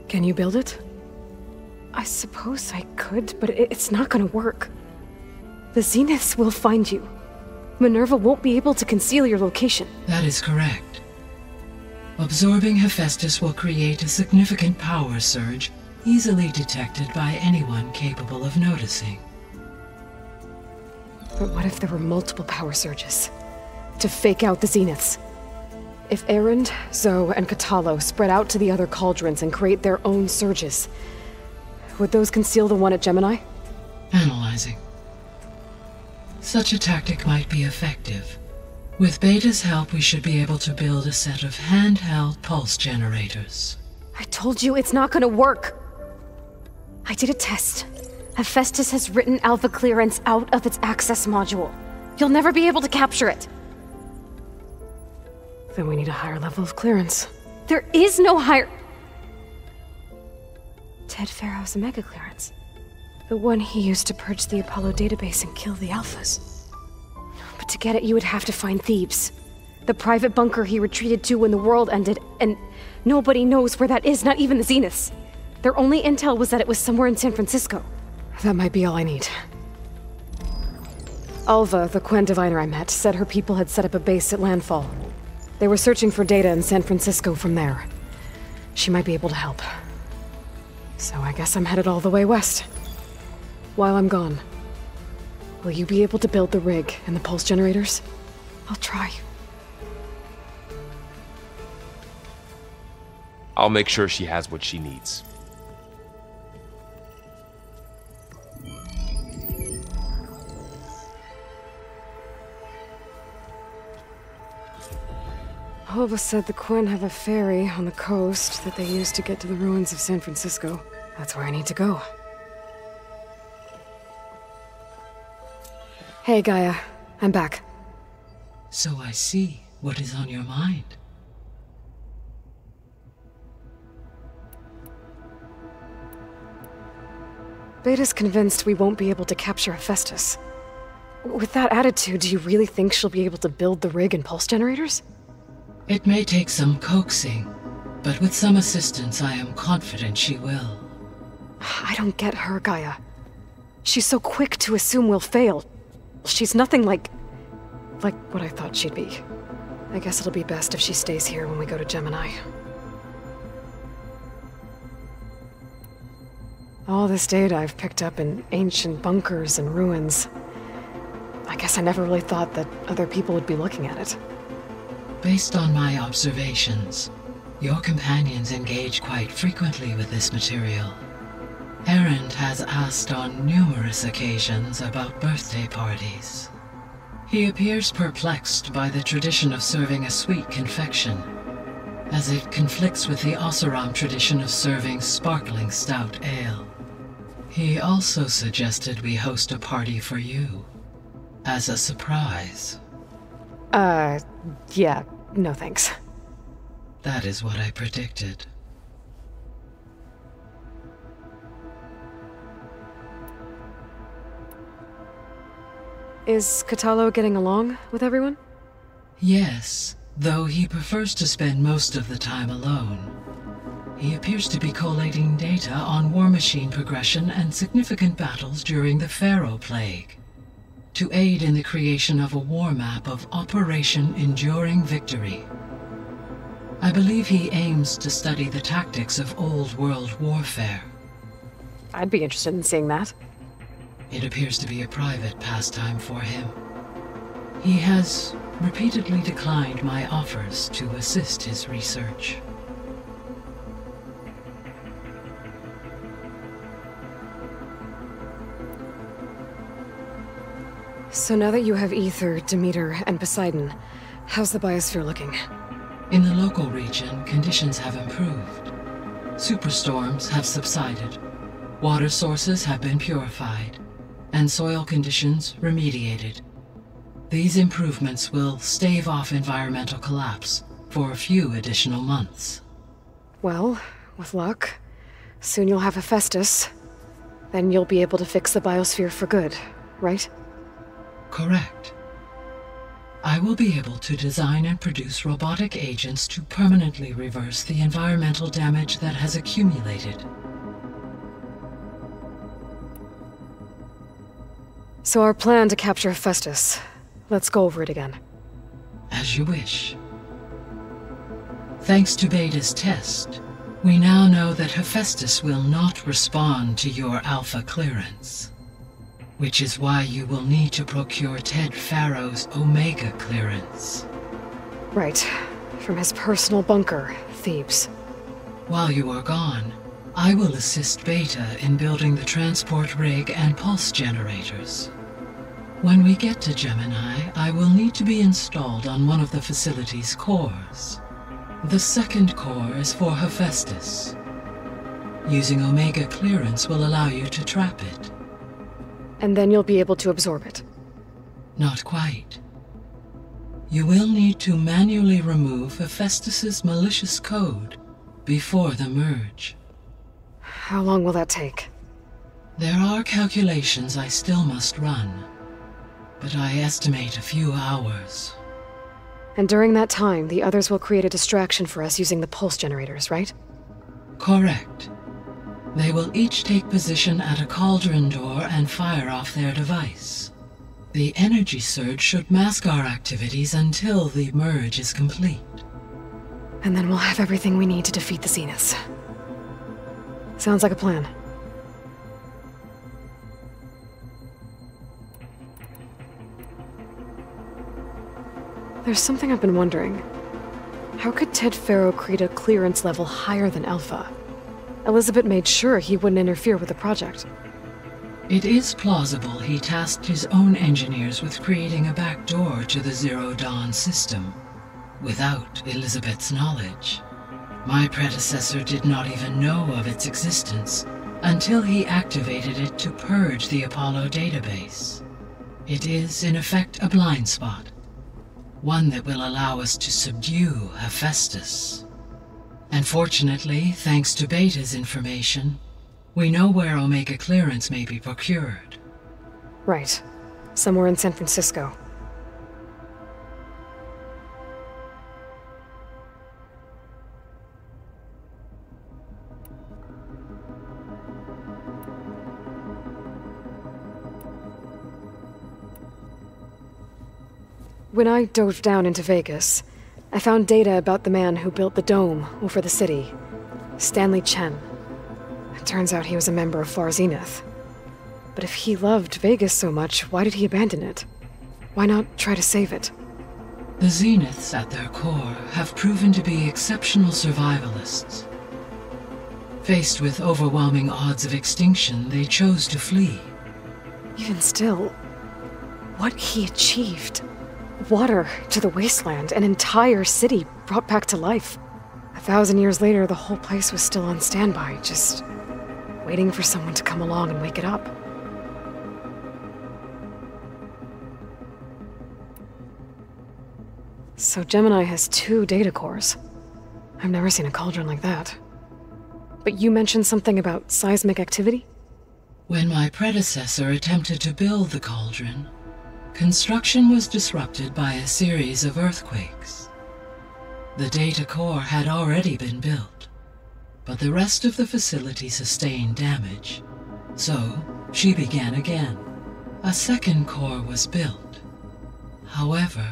Can you build it? I suppose I could, but it's not gonna work. The Zeniths will find you. Minerva won't be able to conceal your location. That is correct. Absorbing Hephaestus will create a significant power surge, easily detected by anyone capable of noticing. But what if there were multiple power surges? To fake out the Zeniths? If Erend, Zoe, and Katalo spread out to the other cauldrons and create their own surges, would those conceal the one at Gemini? Analyzing. Such a tactic might be effective. With Beta's help, we should be able to build a set of handheld pulse generators. I told you it's not gonna work! I did a test. Hephaestus has written Alpha clearance out of its access module. You'll never be able to capture it. Then we need a higher level of clearance. There is no higher... Ted Pharaoh's Omega clearance. The one he used to purge the Apollo database and kill the Alphas. But to get it, you would have to find Thebes. The private bunker he retreated to when the world ended, and nobody knows where that is, not even the Zeniths. Their only intel was that it was somewhere in San Francisco. That might be all I need. Alva, the Quen diviner I met, said her people had set up a base at landfall. They were searching for data in San Francisco from there. She might be able to help. So I guess I'm headed all the way west. While I'm gone, will you be able to build the rig and the pulse generators? I'll try. I'll make sure she has what she needs. Hova said the Quen have a ferry on the coast that they use to get to the ruins of San Francisco. That's where I need to go. Hey, Gaia. I'm back. So I see what is on your mind. Beta's convinced we won't be able to capture Hephaestus. With that attitude, do you really think she'll be able to build the rig and pulse generators? It may take some coaxing, but with some assistance, I am confident she will. I don't get her, Gaia. She's so quick to assume we'll fail. She's nothing like what I thought she'd be. I guess it'll be best if she stays here when we go to Gemini. All this data I've picked up in ancient bunkers and ruins. I guess I never really thought that other people would be looking at it. Based on my observations, your companions engage quite frequently with this material. Erend has asked on numerous occasions about birthday parties. He appears perplexed by the tradition of serving a sweet confection, as it conflicts with the Oseram tradition of serving sparkling stout ale. He also suggested we host a party for you, as a surprise. Yeah, no thanks. That is what I predicted. Is Katalo getting along with everyone? Yes, though he prefers to spend most of the time alone. He appears to be collating data on war machine progression and significant battles during the Pharaoh Plague, to aid in the creation of a war map of Operation Enduring Victory. I believe he aims to study the tactics of Old World warfare. I'd be interested in seeing that. It appears to be a private pastime for him. He has repeatedly declined my offers to assist his research. So now that you have Ether, Demeter, and Poseidon, how's the biosphere looking? In the local region, conditions have improved. Superstorms have subsided, water sources have been purified, and soil conditions remediated. These improvements will stave off environmental collapse for a few additional months. Well, with luck, soon you'll have Hephaestus. Then you'll be able to fix the biosphere for good, right? Correct. I will be able to design and produce robotic agents to permanently reverse the environmental damage that has accumulated. So our plan to capture Hephaestus. Let's go over it again. As you wish. Thanks to Beta's test, we now know that Hephaestus will not respond to your Alpha clearance. Which is why you will need to procure Ted Pharaoh's Omega clearance. Right. From his personal bunker, Thebes. While you are gone, I will assist Beta in building the transport rig and pulse generators. When we get to Gemini, I will need to be installed on one of the facility's cores. The second core is for Hephaestus. Using Omega clearance will allow you to trap it. And then you'll be able to absorb it. Not quite. You will need to manually remove Hephaestus's malicious code before the merge. How long will that take? There are calculations I still must run, but I estimate a few hours. And during that time, the others will create a distraction for us using the pulse generators, right? Correct. They will each take position at a cauldron door and fire off their device. The energy surge should mask our activities until the merge is complete. And then we'll have everything we need to defeat the Zeniths. Sounds like a plan. There's something I've been wondering. How could Ted Faro create a clearance level higher than Alpha? Elizabeth made sure he wouldn't interfere with the project. It is plausible he tasked his own engineers with creating a back door to the Zero Dawn system, without Elizabeth's knowledge. My predecessor did not even know of its existence until he activated it to purge the Apollo database. It is, in effect, a blind spot, one that will allow us to subdue Hephaestus. And fortunately, thanks to Beta's information, we know where Omega clearance may be procured. Right. Somewhere in San Francisco. When I dove down into Vegas, I found data about the man who built the dome over the city, Stanley Chen. It turns out he was a member of Far Zenith. But if he loved Vegas so much, why did he abandon it? Why not try to save it? The Zeniths at their core have proven to be exceptional survivalists. Faced with overwhelming odds of extinction, they chose to flee. Even still, what he achieved. Water to the wasteland, an entire city brought back to life. 1,000 years later, the whole place was still on standby, just waiting for someone to come along and wake it up. So Gemini has 2 data cores. I've never seen a cauldron like that. But you mentioned something about seismic activity? When my predecessor attempted to build the cauldron, construction was disrupted by a series of earthquakes. The data core had already been built, but the rest of the facility sustained damage. So, she began again. A second core was built. However,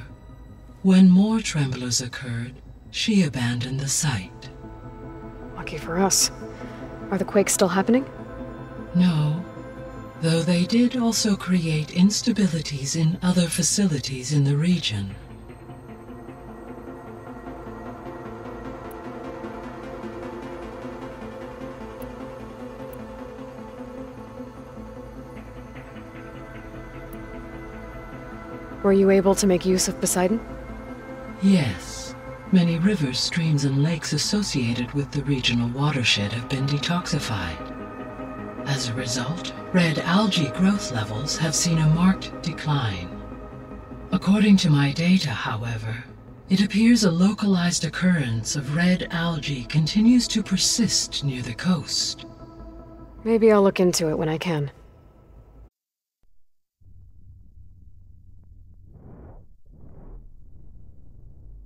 when more tremblers occurred, she abandoned the site. Lucky for us. Are the quakes still happening? No. Though they did also create instabilities in other facilities in the region. Were you able to make use of Poseidon? Yes. Many rivers, streams, and lakes associated with the regional watershed have been detoxified. As a result, red algae growth levels have seen a marked decline. According to my data, however, it appears a localized occurrence of red algae continues to persist near the coast. Maybe I'll look into it when I can.